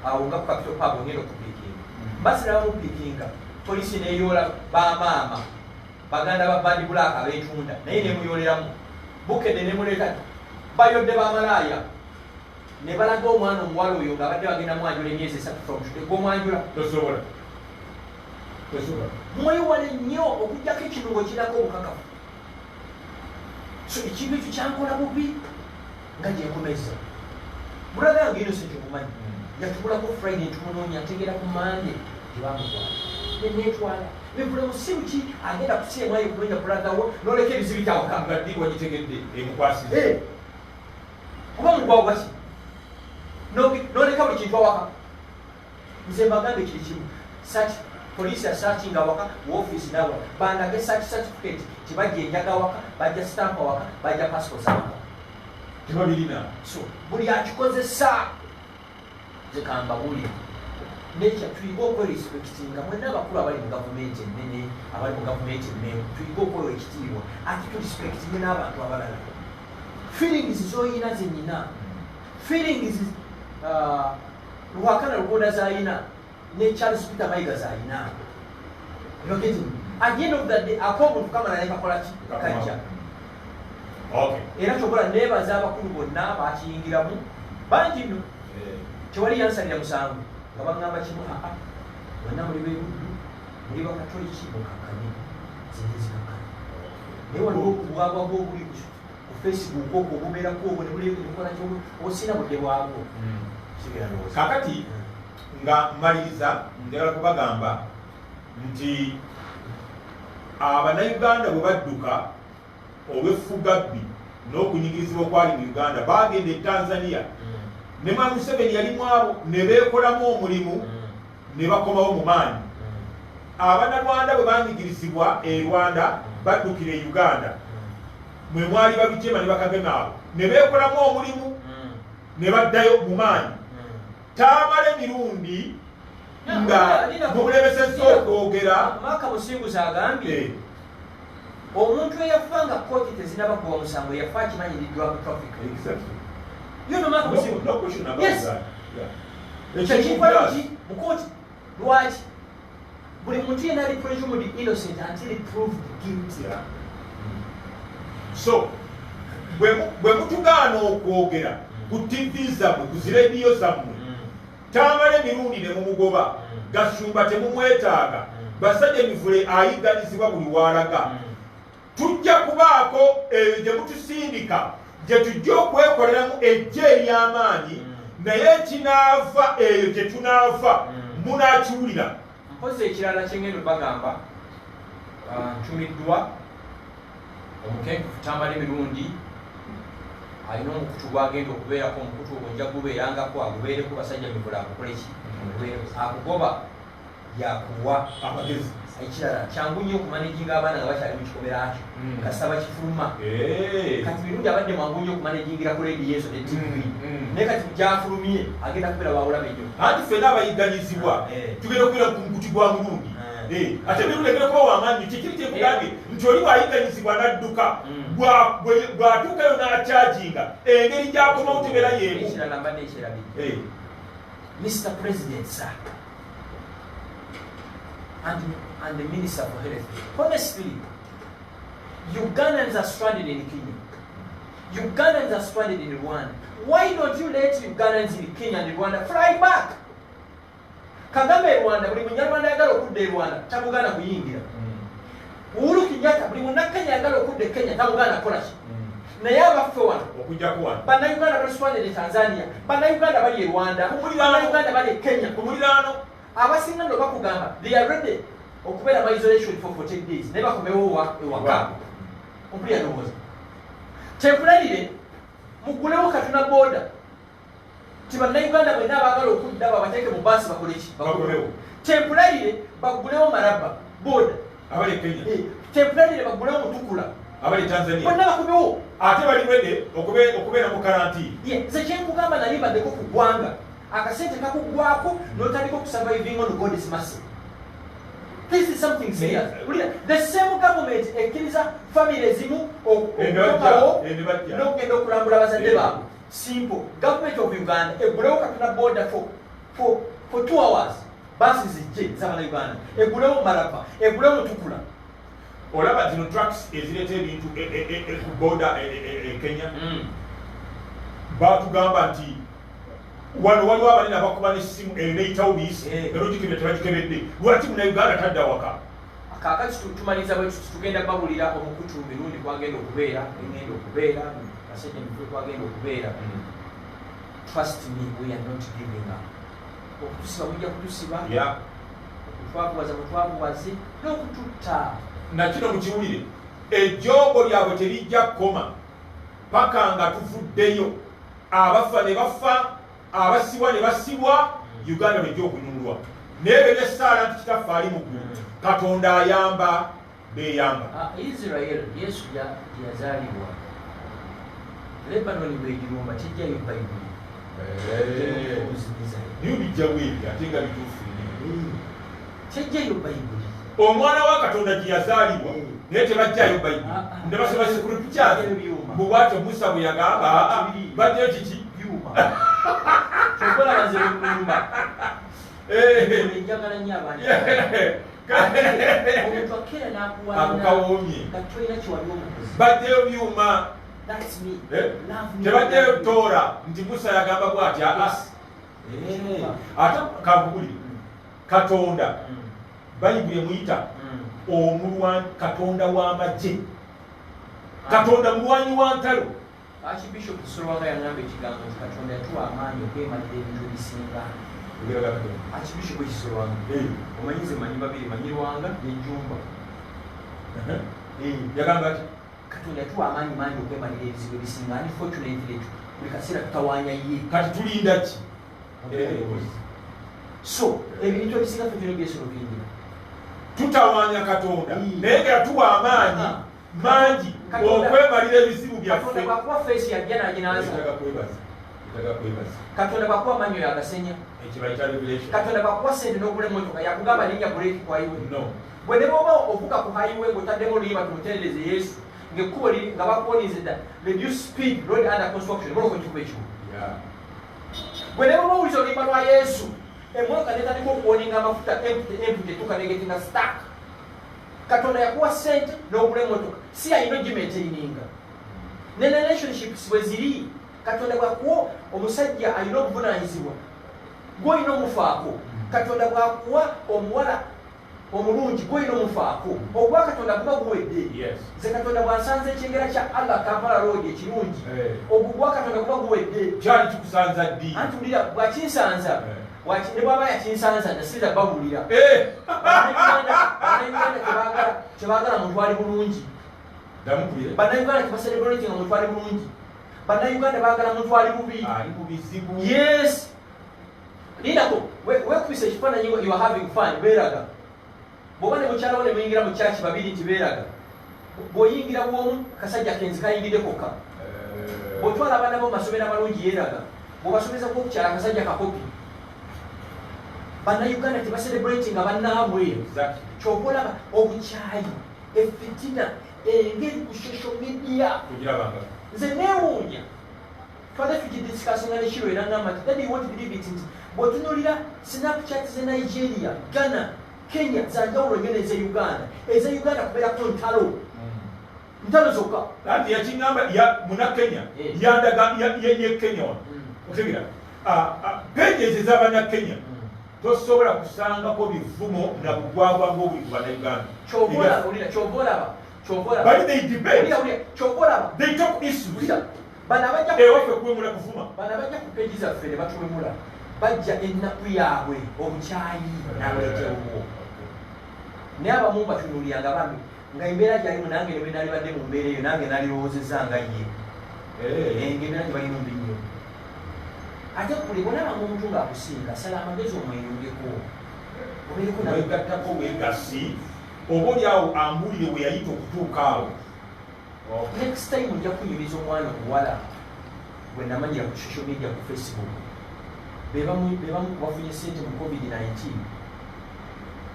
awo nga ku Capital Pub ngenda okupiikinga basira bamupiikinga polisi neeyoola bamaama baganda ba Bandi Black abeetunda naye nemuyooleramu bukedde nemuleeta bayodde bamalaaya ne balaga omwana omuwala oyo ng'abadde bagenda mwanjula emyezi 3 from today gw'omwanjula tosobola mwewale nnyo okugjako ekinungo kirako obukakafu. So ekintu ekyo kyankola bubi nga gyenkomeza bulaga yange innocent okumanyi yatubulako Friday ntumunoonya ategeera ku Monday tebamutwala nenetwala mivule musibu ki agenda kusiemwayo kunoonya kulagawo noleka ebizibu kyawaka ddi wagitegedde emukwasize kuba mugwagwa ki noleka buli kintu awaka nze mbagambe kiri kimu polisi asakinga awaka wofiisi nawa bandage search certificate tibajja enjaga awaka bajja stamp awaka bajja passports awaka tebabirina so buli akikozesa zekamba buli nekya tuyiga okwerespectinga mwenna abakulu abali mu gavumenti ennene abali mu gavumenti emmemu tuyiga okwewa ekitiibwa ate turespectinge n'abantu abalala feelings zoyina zenyina feelings Ruhakana Rugoda zayina ne Charles Peter Mayiga zayina you're getting at the end of the day akomuntu kama naye kakola ki kajja era kyokola nebaza abakulu bonna bakiyingiramu bangi nno tewali yansalira musango nga baŋŋamba kimu bonna muli beebuddu muli bakatoliki mukakkane zenzikakane naye waliwo okubwabwa bwobuli ku Facebook okwo obubeerako obwo nebulikola osina budde bwabwo kakati nga mmaliriza njagala kubagamba nti Abannayuganda bwe badduka olw'effugabbi n'okunyigirizibwa okwali mu Uganda baagenda e Tanzania ne Museveni yalimu abo ne beekolamu omulimu ne bakomawo mu maanyi. Abannarwanda bwe banyigirizibwa e Rwanda baddukira e Uganda mwe mwali Babijema ne Bakagema abo ne beekolamu omulimu ne baddayo mu maanyi. Tamale mirundi nga mubulemesezza okwogera Maka Musinguzi agambye omuntu eyafanga kkooti tezinabakuwa musango yafa akimanyiddwa mu traffic. You know Maka Musinguzi? No question about yes. that. Yeah. Ekyo mu kkooti lwaki buli muntu yena ali presumed innocent until proved guilty. So bwe mutugaana okwogera ku TV zammwe ku zirediyo zammwe tamala emirundi ne mumugoba Gasumba temumwetaaga basajja emivule ayiganizibwa buli walaga tujja kubaako eyo gye mutusindika gye tujja okwekoleramu ejje ery'amaanyi naye ekinaava eyo gye tunaava munaakiwulira. Mpozi ekirala kyengendo bagamba ntumiddwa omukenkufu tamala emirundi alina omukutu gwagenda okubeerako omukutu ogwo nja gubeerangako agubeereko basajja mivula akukole ki akugoba yakuwa amagezi. Ekirala kyangu nnyo okumanejinga abaana nga bakyali mu kikomera akyo kasaba kifuluma kati mirundi abadde mwangu nnyo okumanejingira ku lediyo ezo ne TV naye kati gyafulumye agenda kubeera wawulame nnyo. Anti ffenna abayiganyizibwa tugenda okubeera ku mukutu gwa mulundi ate mirundi egenda kuba wamaanyi kikiri kyekugambye nti oli bwayiganyizibwa n'adduka bw'atuukayo n'akyajinga engeri gy'akomawo tebeera yeemu. Ekirala mbadde ekyerabiri Mr. President sir and the Minister for Health. Honestly, Ugandans are stranded in Kenya. Ugandans are stranded in Rwanda. Why don't you let Ugandans in Kenya and Rwanda fly back? Kagame Rwanda, buli munyarwanda ayagala okudda e Rwanda tamugaana kuyingira. Uhuru Kenyatta buli munnakenya ayagala okudda e Kenya tamugaana kukola ki? Naye abaffe wano okujja kuwano bannayuganda bali stranded in Tanzania, bannayuganda bali e Rwanda, bannayuganda bali e Kenya. Ku muliraano abasinga nno bakugamba they are ready okubeera mu isolation for 14 days naye bakomewo ewaka ompulira ndowooza tempulalire mugulewo katuna booda ti bannayuganda bwenna abaagala okudda babateeke mu baasi bakole ki bakomewo tempulalire bagulewo maraba booda abali e Kenya tempulalire bagulewo mutukula abali e Tanzania bonna bakomewo ate bali ready okubeera mu karantiini. Nze kyenkugamba nali mbaddeko ku ggwanga akasente kakugwako n'otandika okusurviving on God's mercy. This is something serious. The same government ekkiriza family ezimu okukomawo n'okugenda okulambula abazadde baabwe. Simple. Government of Uganda eggulewo katuna border for 2 hours. Basi zijje z'Abannayuganda. Eggulewo Maraba. Eggulewo Mutukula. Olaba zino trucks ezireeta ebintu ku border e Kenya. Baatugamba nti wano waliwo abalina abakuba n'essimu neyitawo biyisi erogikebya tebagikebedde lwaki munnayuganda tadda waka. Kaakati tumaliza bwe tugenda babulira omukutu mirundi kwagenda okubeera engenda okubeera basajja mikulu kwagenda okubeera. Trust me, we are not giving up. Okutusiba mujja kutusiba okutwakubaza mutwakubaze n'okututta nakino mukiwulire ejjoogo lyabwe terijja kukoma paka nga tuvuddeyo abafa ne bafa abasibwa ne basibwa Uganda bejja okunyulwa naye byessaala nti kitaffe ali mu ggulu Katonda ayamba beyamba. Israel Yesu yazaalibwa Lebanon bwegirumba tejjayo Bayibuli niyo bijjawo ebyo ate nga bituufu tejjayo Bayibuli. Omwana wa Katonda gye yazaalibwa naye tebajjayo Bayibuli ne basoma Secret Pictures bw'atyo Musa bwe yagamba baddeyo kiki chokola baze kumumba njagala nnyo abantu omuntu akera n'akuwana akukawomye katolina kiwali omukozi baddeyo byuma tebaddeyo Toora nti Musa yagamba bw'ati ate kankuguli Katonda Bayibuli emuyita omulwanyi Katonda w'amagye Katonda mulwanyi wa ntalo. Archbishop Solwanga yangamba ekigambo nti Katonda yatuwa amaanyi okwemalira ebintu ebisinga. Archbishop Solwanga omanyize manyi babiri manyi Lwanga n'Ejjumba yagamba ati Katonda yatuwa amaanyi mangi okwemalira ebizibu ebisinga. Unfortunately buli kaseera tutawaanya ye kati tulinda ki so ebintu ebisinga ffe tulina byesolo bingira tutawaanya Katonda naye nga yatuwa amaanyi mangi okwemalira ebizibu byaffe. Katonda bwakuwa feesi yajja n'aginaza. Katonda bwakuwa amanyo yagasenya. Katonda bwakuwa sente n'ogula emmotoka yakugamba linnya buleeki ku highway. Bwe ne bw'oba ovuga ku highway ng'otaddemu oluyiba tumutereereze Yesu ng'ekkubo liri nga bakuwonize dda reduce speed road under construction boloka ekikuba ekimu. Bwe ne bw'oba owuliza oluyimba lwa Yesu emmotoka netandika okuwoninga amafuta empute tukanegetinga stack katonda yakuwa sente n'ogula emmotoka si ayina ogimaintaininga ne relationships bwe ziri katonda bwakuwa omusajja alina obuvunanyizibwa gwolina omufaako katonda bwakuwa omuwala omulungi gwolina omufaako ogwa katonda guba guwedde nze katonda bwansanza ekyengera kya allah kampala road ekirungi ogwo gwa katonda guba guwedde kyali kikusanza ddi anti wulira bwakinsanza ne bwaba yakinsanza nasiriza bawulira tebaagala muntu ali bulungi bannayuganda tebaserebulating muntu ali bulungi bannayuganda baagala muntu ali bubi yes linako wekubisa ekifaananyi you are having fun beeraga bw'oba ne mukyalawo ne muyingira mu kyaki babiri nti beeraga bw'oyingira bwomu kasajja kenzi kayingidde kokka bw'otwala abaana bo mu masomero amalungi yeeraga bw'obasomeza kwokukyala akasajja kakopi bannayuganda tebacelebratinga bannaabwe kyova olaba obukyayi efitina engeri ku social media nze neewuunya twale tukidisikasinga ne kiro era ngamba nti dadi want to believe it nti bw'otunuulira snapchat ze Nigeria Ghana Kenya zanjawulo ngene eze Uganda kubeerako ntalo zokka anti yakingamba muna Kenya yandaga ye Kenya wano otegeera peegi ezo ez'abannakenya tosobola kusangako bivumo na bugwagwa ng'obuli ku bannayuganda bali they debate they talk issues ewaffe kuwemula kuvuma bano abajja ku peegi zaffe ne batuwemula bajja ennaku yaabwe obukyayi n'abaletewo naye abamu batunuuliranga bambi nga embeera gyalimu nange ne bwe nalibadde mu mbeera eyo nange nalirowoozezza nga ye ng'embeera gye balimu mbi nnyo ate kuli bwolaba omuntu ng'akusinga sala amagezi omweyungeko obeereko wegattako wegasi oba oliawo ambulire we yayita okutuuka awo next time ojja kunyumiza omwana omuwala gwe namanyira ku social media ku Facebook bebamu bafunye sente mu COVID-19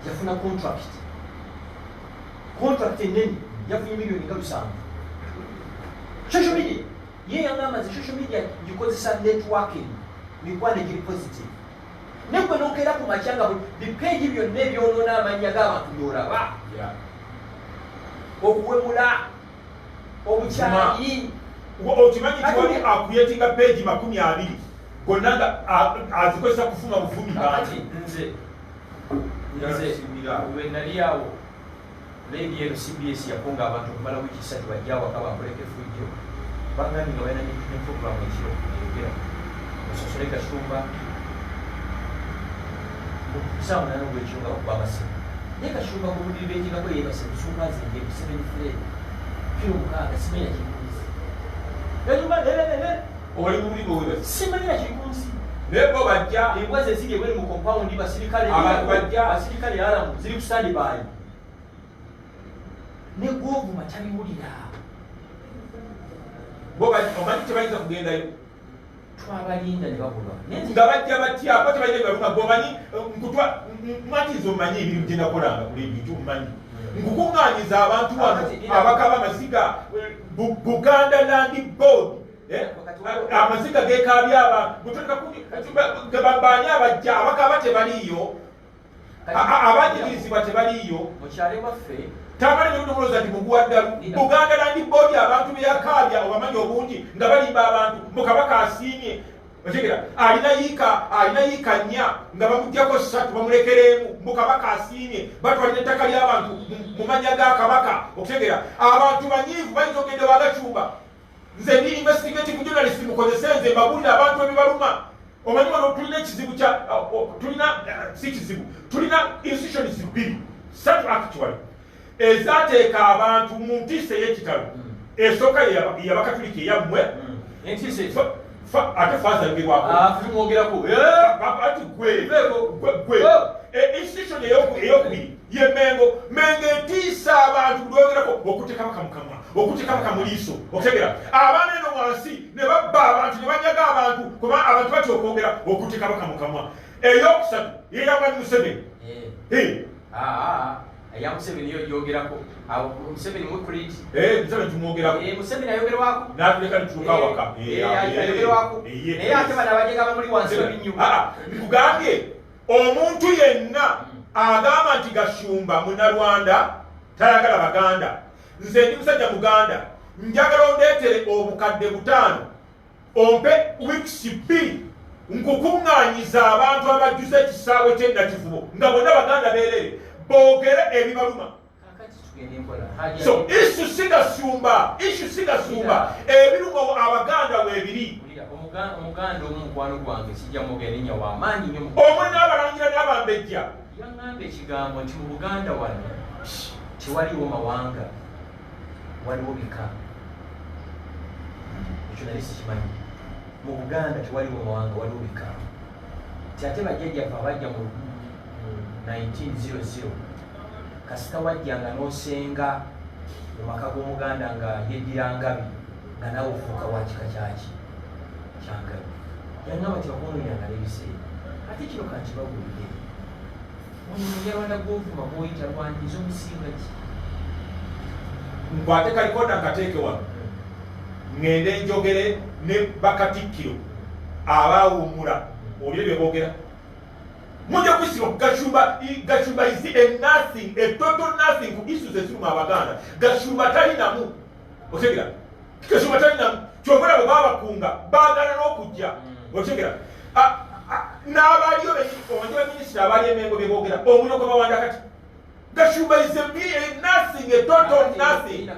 yafuna contract enene yafunye miliyoni nga 7 social media ye yangamba nti social media gikozesa networking mikwano egiri positive negwe nokeera ku makyanga bipeegi byonna ebyonoona amanya g'abantu byolaba okuwemula obukyayi okimanyi tiwali akuyetinga peegi 20 gonna nga azikozesa kufuna buvumi kati nze we nali awo lady eno CBS yakunga abantu okumala wiiki 3 bajja awaka bakoleko effujjo bangambye nga balina ne programu ekiro eyogera ososole kasumba sawa nano gwekiro nga bakuba amasimu naye kasumba ku buliri beetingako yeebase musumba zinge 7 fred kiro 6 simanya kikunzi enyuma oli muli bwebase simanya kikunzi naye bo bajja embwa ze ziri ebweri mu kompawundi basirikale alamu ziri ku standby ne gwovuma tabiwulira omanyi tebayinza kugendayo twabalinda ne babulwa nga bajja batya abo tebalina bibalunga gomanyi mwatiza omanyi ebirimu gye nakolanga ku ledio kyomumanyi nkukuŋŋaanyiza abantu wano abakaba amaziga Buganda Land Board amaziga gekabya abantu abajja abakaba tebaliiyo abanyigirizibwa tebaliiyo mukyale waffe tamale nyokuloza nti muguwaddalu Buganda Land Board abantu beyakabya obamanyi obungi nga balimba abantu mukabaka asiimye otegera alina yiika 4 nga bamugyako 3 bamulekeremu mukabaka asiimye batwalina ettaka ly'abantu mu mannya ga kabaka okutegera abantu banyiivu bayinza okugenda bagacumba nze ndi investigative journalist mukozese nze mbabulira abantu ebibaluma omanyi wano tulina ekizibu tulina institutions 2 3 actually ezateeka abantu mu ntiisa ey'ekitalo esooka yabakatulika eyammwe ate faazagerwako institution eyokubiri ye Mengo etiisa abantu lwogerako okuteeka bakamukamwa okuteeka bakamuliiso okutegera abaana eno wansi ne babba abantu ne banyaga abantu kuba abantu batya okwogera okuteeka bakamukamwa eyokusatu yeyamwani Museveni ya Museveni yogerako Museveni mukuliti Museveni tumwogerako Museveni ayogerwako n'atuleka nituuka waka ayogerwako naye ate bano abajega bamuli wansi babinyu nkugambye omuntu yenna agamba nti Gashumba Munnarwanda tayagala Baganda, nze ndi musajja Muganda, njagala ondeetere obukadde 5 ompe weeks 2 nkukuŋŋaanyiza abantu abajjuza ekisaawe ky'ennakivubo nga bonna Baganda beerere boogere ebibaluma. So issue si Gashumba, ebiruma Abaganda weebiri. Omuganda omukwano gwange kijja mugerinnya w'amaanyi nnyo omwe n'abalangira n'abambejja yaŋŋamba ekigambo nti mu Buganda wano tewaliwo mawanga, waliwo bika. Ekyo nali sikimanyi. Mu Buganda tewaliwo mawanga, waliwo bika. Ti ate bajjajjaffe abajja mu 1900 kasita wajjanga n'osenga mu maka g'Omuganda nga yeddira Ngabi nga nawe ofuuka wa kika kyaki kyangabi. Yaŋŋamba ti bakunuuliranga n'ebiseera. Ate kino kankibagulire. Munyarwanda gw'ovuma bw'oyita lwandiza omusinga ki? Nkwate kalikoda nkateeke wano ŋŋende njogere ne bakatikkiro abaawummula olye bye boogera. Mujja kusiba Gashumba is a nothing, a total nothing ku issues eziruma Abaganda. Gashumba talinamu otegera, Gashumba talinamu kyobula bwe babakunga baagala n'okujja otegera. N'abaliyo omanyi baminisita abali emengo bye boogera omuliro gwe bawanda kati Gashumba is a nothing, a total nothing.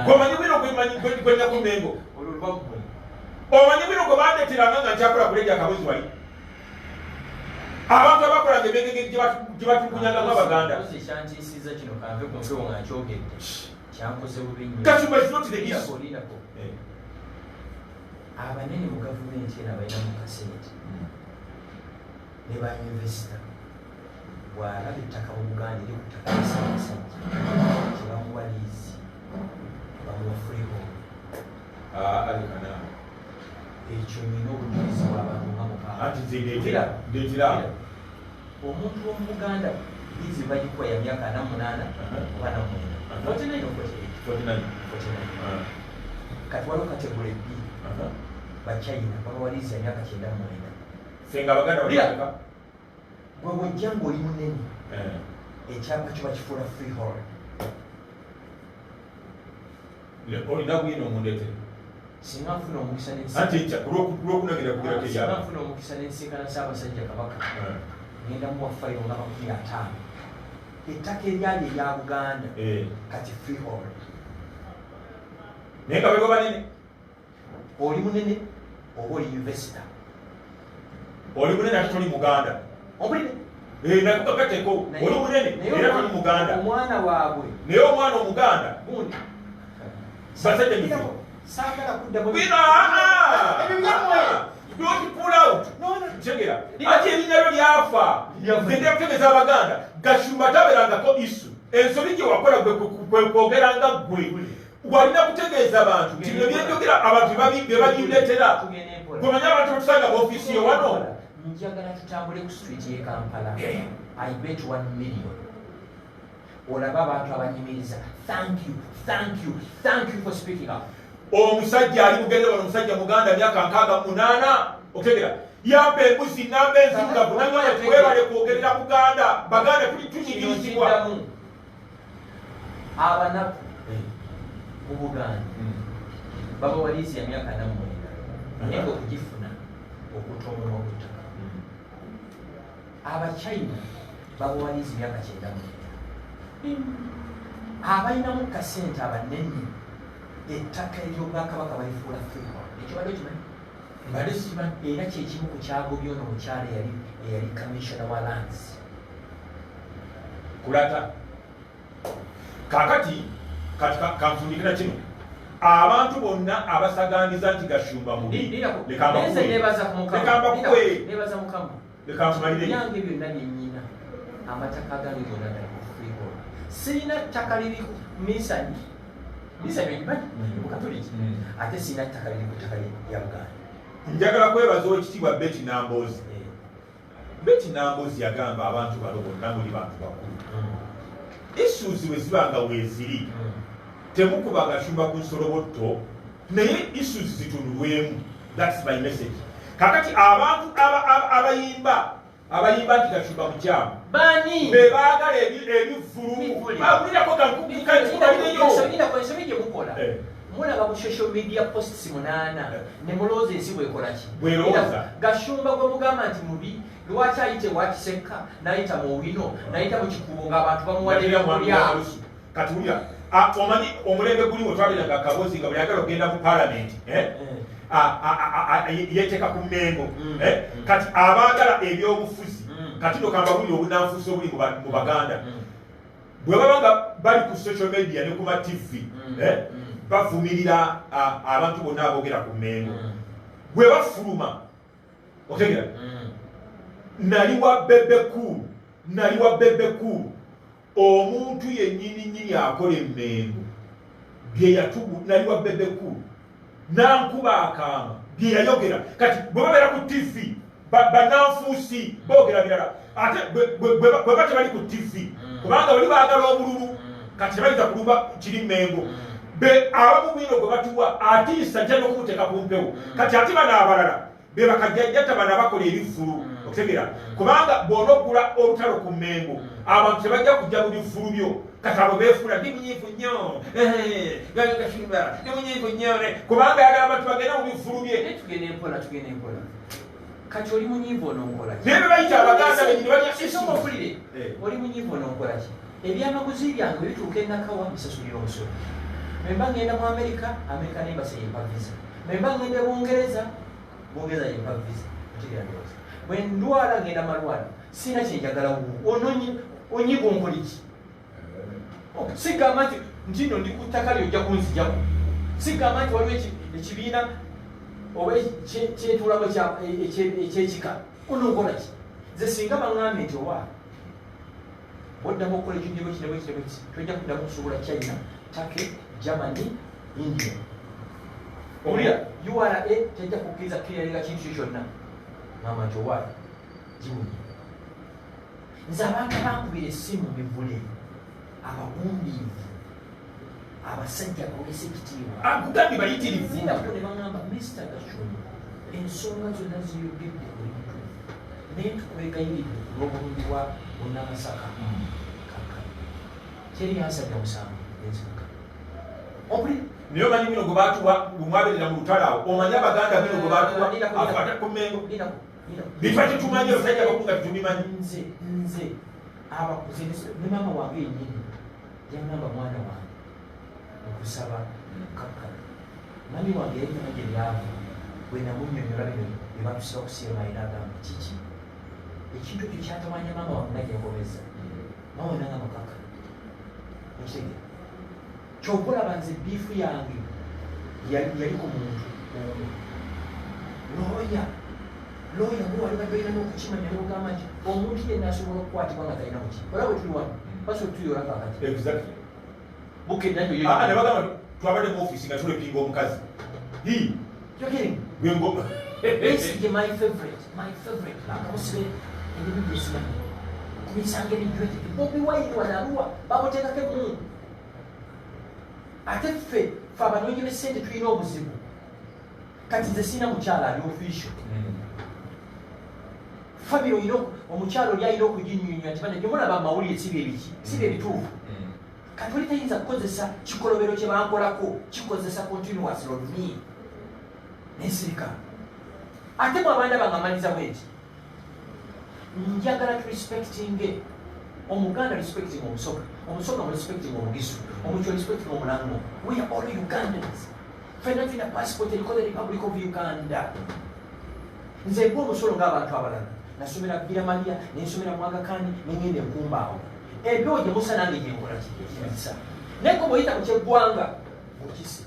Gwomanyi bwino gwenya ku Mengo omanyi bwino gwe bandeeteranga nga nkyakola kuleja akabuzi wali abantu abakolanga emengege gye batukunyangamu Abaganda. Gashumba is not the issue. Abanene mu gavumenti eno abalina mu kasente ne ba investor bw'alaba ettaka mu Buganda eri ku ttaka ly'Ssaabasajja kyebamuwa liizi bamuwa freehold. Ekyo nina obujulizi bw'abantu nga mukaaga. Omuntu w'omu Buganda liizi bagikuwa ya myaka 48 oba 49. Kati waliwo kategole B Bachina babawaliza emyaka 99. Fenga Abaganda balika gwe wojja ng'oli munene ekyapa kyo bakifuula freehold. Olina bwino omundeetere singa nfuna omukisa lw'okunagira kugira singa nfuna omukisa n'ensinkana Ssaabasajja Kabaka ngenda muwa fayiro nga 50. Ettaka eryali erya Buganda kati freehold. Naye nga baliwo banene oli munene oba oli investor. Oli munene ate toli Muganda. Omunene nakukakateko oli munene era toli Muganda. Omwana waabwe naye omwana Omuganda gundi basajja mizigo saagala kudda mu don't pull out. Chegera ati erinnya lyo lyafa nzende kutegeza Abaganda Gashumba taberangako isu ensobi gye wakola gwe kwogeranga gwe walina kutegeeza abantu nti bye byeyogera abantu bye babireetera gomanya abantu betusanga mu ofiisi yo wano. Njagala tutambule ku street y'e Kampala. I bet 1 million. Olaba abantu abanyimiriza. Thank you for speaking up. Omusajja ali mugende wano omusajja Muganda myaka 68 otegera yampa embuzi namba enzirugavu nangaya twebale kwogerera Buganda Baganda tunyigirizibwa abanaku mu Buganda babawaliza emyaka 4 naye okugifuna okutoomwa okutaka. Abachina babawaliza emyaka 9 abalinamu kasente abanene ettaka ery'Obwakabaka balifuula freehold. Ekibadde kimanyi mbadde sikimanyi era kyekimu ku kyagobya ono omukyala eyali commissioner wa lands kulata kakati kanfundikira kino abantu bonna abasaganiza nti Gashumba mubi nebaza Mukama yange byonna byennyina amataka agange gonna gali ku freehold. Sirina ttaka liri ku Misani byekimanyi Mukatoliki ate sirina ttaka liri ku ttaka lya Buganda. Njagala kwebaza ekitiibwa Betty Namboozi. Betty Namboozi yagamba abantu bano bonna muli bantu bakulu issues we zibanga weeziri temukuba Gashumba ku nsolobotto naye issues zitunulwemu. That's my message. kakati abantu abayimba nti Kashumba mukyamu bani be baagala ebivulu bawulirako ensobi gye mukola mulaba ku social media posts 8 ne mulowooza ensi bwekola ki Gashumba gwe mugamba nti mubi lwaki ayite Wakisekka n'ayita mu wino n'ayita mu kikubo ng'abantu bamuwaddeyo kulya kati wulira omanyi omulembe guliwo twaliranga akabozi nga buli agala okgenda mu palamenti yeteeka ku Mmengo kati abaagala ebyobufuzi kati no kambabuli obunanfuusi obuli mu Baganda bwe baba nga bali ku social media ne ku ma TV bavumirira abantu bonna aboogera ku Mmengo bwe bafuluma otegera nali wa bebekulu omuntu yennyini akola Mmengo bye yatubu nali wa bebekulu nankuba akaama bye yayogera kati bwe babeera ku TV bananfuusi boogera birala ate bwe bate bali ku TV kubanga bali baagala obululu kati tebayinza kulumba kiri Mmengo be abamu bwino gwe batuwa atiisa nja n'okumuteeka ku mpewo kati ate bano abalala be bakajjajjata bano abakola ebivulu okutegera kubanga bw'ona okugula olutalo ku Mmengo abantu tebajja kujja mu bivulu byo kati abo beefula ndi munyiivu nnyo Gashumba ndi munyiivu nnyo kubanga yagala abantu bagenda mu bivulu bye tugenda empola kati oli munyiivu ononkola ki naye be bayita Abaganda benyini balyaisoma okulire oli munyiivu ononkola ki ebyamaguzi byange bituuka enakawa bisasulira omusolo memba ngenda mu Amerika nembasa yempa visa memba ngenda Bungereza yempa visa okiryandooza bwe ndwala ngenda malwala sina kyenjagala onyiga onkoliki sigamba nti ntino ndi ku ttaka lyojja kunzijako sigamba nti waliwo ekibiina oba kyetulabo ekyekika ononkola ki nze singa baŋŋambye nti owa boddamu okukola ekintu kinebweki tojja kuddamu kusobola China, Turkey, Germany, India. Owulira URA tejja kukkiriza kiryalinga kintu kyonna ngamba nti owa giwunye nze abantu bankubira essimu bivule abawumbiivu abasajja bogesa ekitiibwa akugambi bayitirivu nako ne baŋŋamba Mr. Gashumba ensonga zonna ziyogedde buli mutu naye tukwegayiridde olw'obulungi bwa Bunnamasaka kaka teri yansajja musanvu enzika obuli naye omanyi bino gwe baatuwa bwemwaberera mu lutalo awo omanyi Abaganda bino gwe baatuwa akwata ku Mmengo bitwaki tumanyi omusajja bakunga titubimanyi nze abakuze ne maama wange yennyini yangamba mwana wange okusaba kakkana mami wange yenyama gye byava bwe namunnyonnyola bino bye batusiba kusiima era agamba kiki ekintu ekyo kyatamanya maama wange nagyenkomeza maama nangamba kakkana okitegera kyokka olaba nze biifu yange yali ku muntu looya gwewali badolina n'okukimanya n'ogamba nti omuntu yenna asobola okukwatibwa nga talina muki olaba bwe tuli wano basobola tuyola kakati bukeddanebagamba twabadde mu ofiisi nga tulepinga omukazi gwe ngoma basically my favorite akamusibe ebibi byesimanyi kubisanga ebijwete Bobi Wine wanaluwa bamuteekako emungu ate ffe abanoonyi b'essente tulina obuzibu kati nze sina mukyala ali official famire oyina omukyalo oli ayina okuginyunywa nti bana gyemulaba amawulire siba ebiki siba ebituufu kati oli tayinza kukozesa kikolobero kye bankolako kikozesa continuous rodmi nensirika ate mwabanda bangamaliza bweti njagala turespectinge omuganda respecting omusoga mu respecting omugisu omucho respecting omulango we are all Ugandans fena tulina passport erikola Republic of Uganda nze gwe omusolo ng'abantu abalala nasomera Biramalia nensomera mu Aga Khan nengenda enkumbaawo ebyo gye musa nange gyenkola kisa naye ko bw'oyita mu kyeggwanga mukisi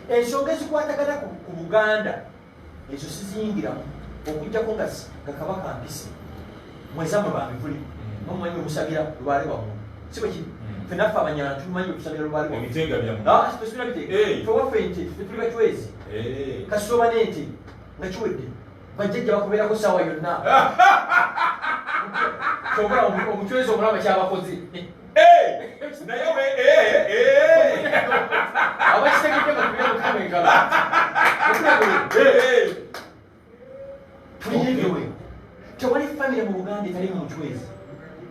ensonga ezikwatagana ku Buganda ezo siziyingiramu okujjako nga Kabaka mpisi mwezamwe bambivuli nomumanyi omusabira lubaale wamuntu si bwe kiri ffe naffe abanyala tumanyi okusabira lubaale ebitenga byamu tesula bitege fewaffe ente tuli batwezi kasitoba n'ente nga kiwedde bajjajja bakubeerako saawa yonna kyogala omucwezi omulama kyabakoze naye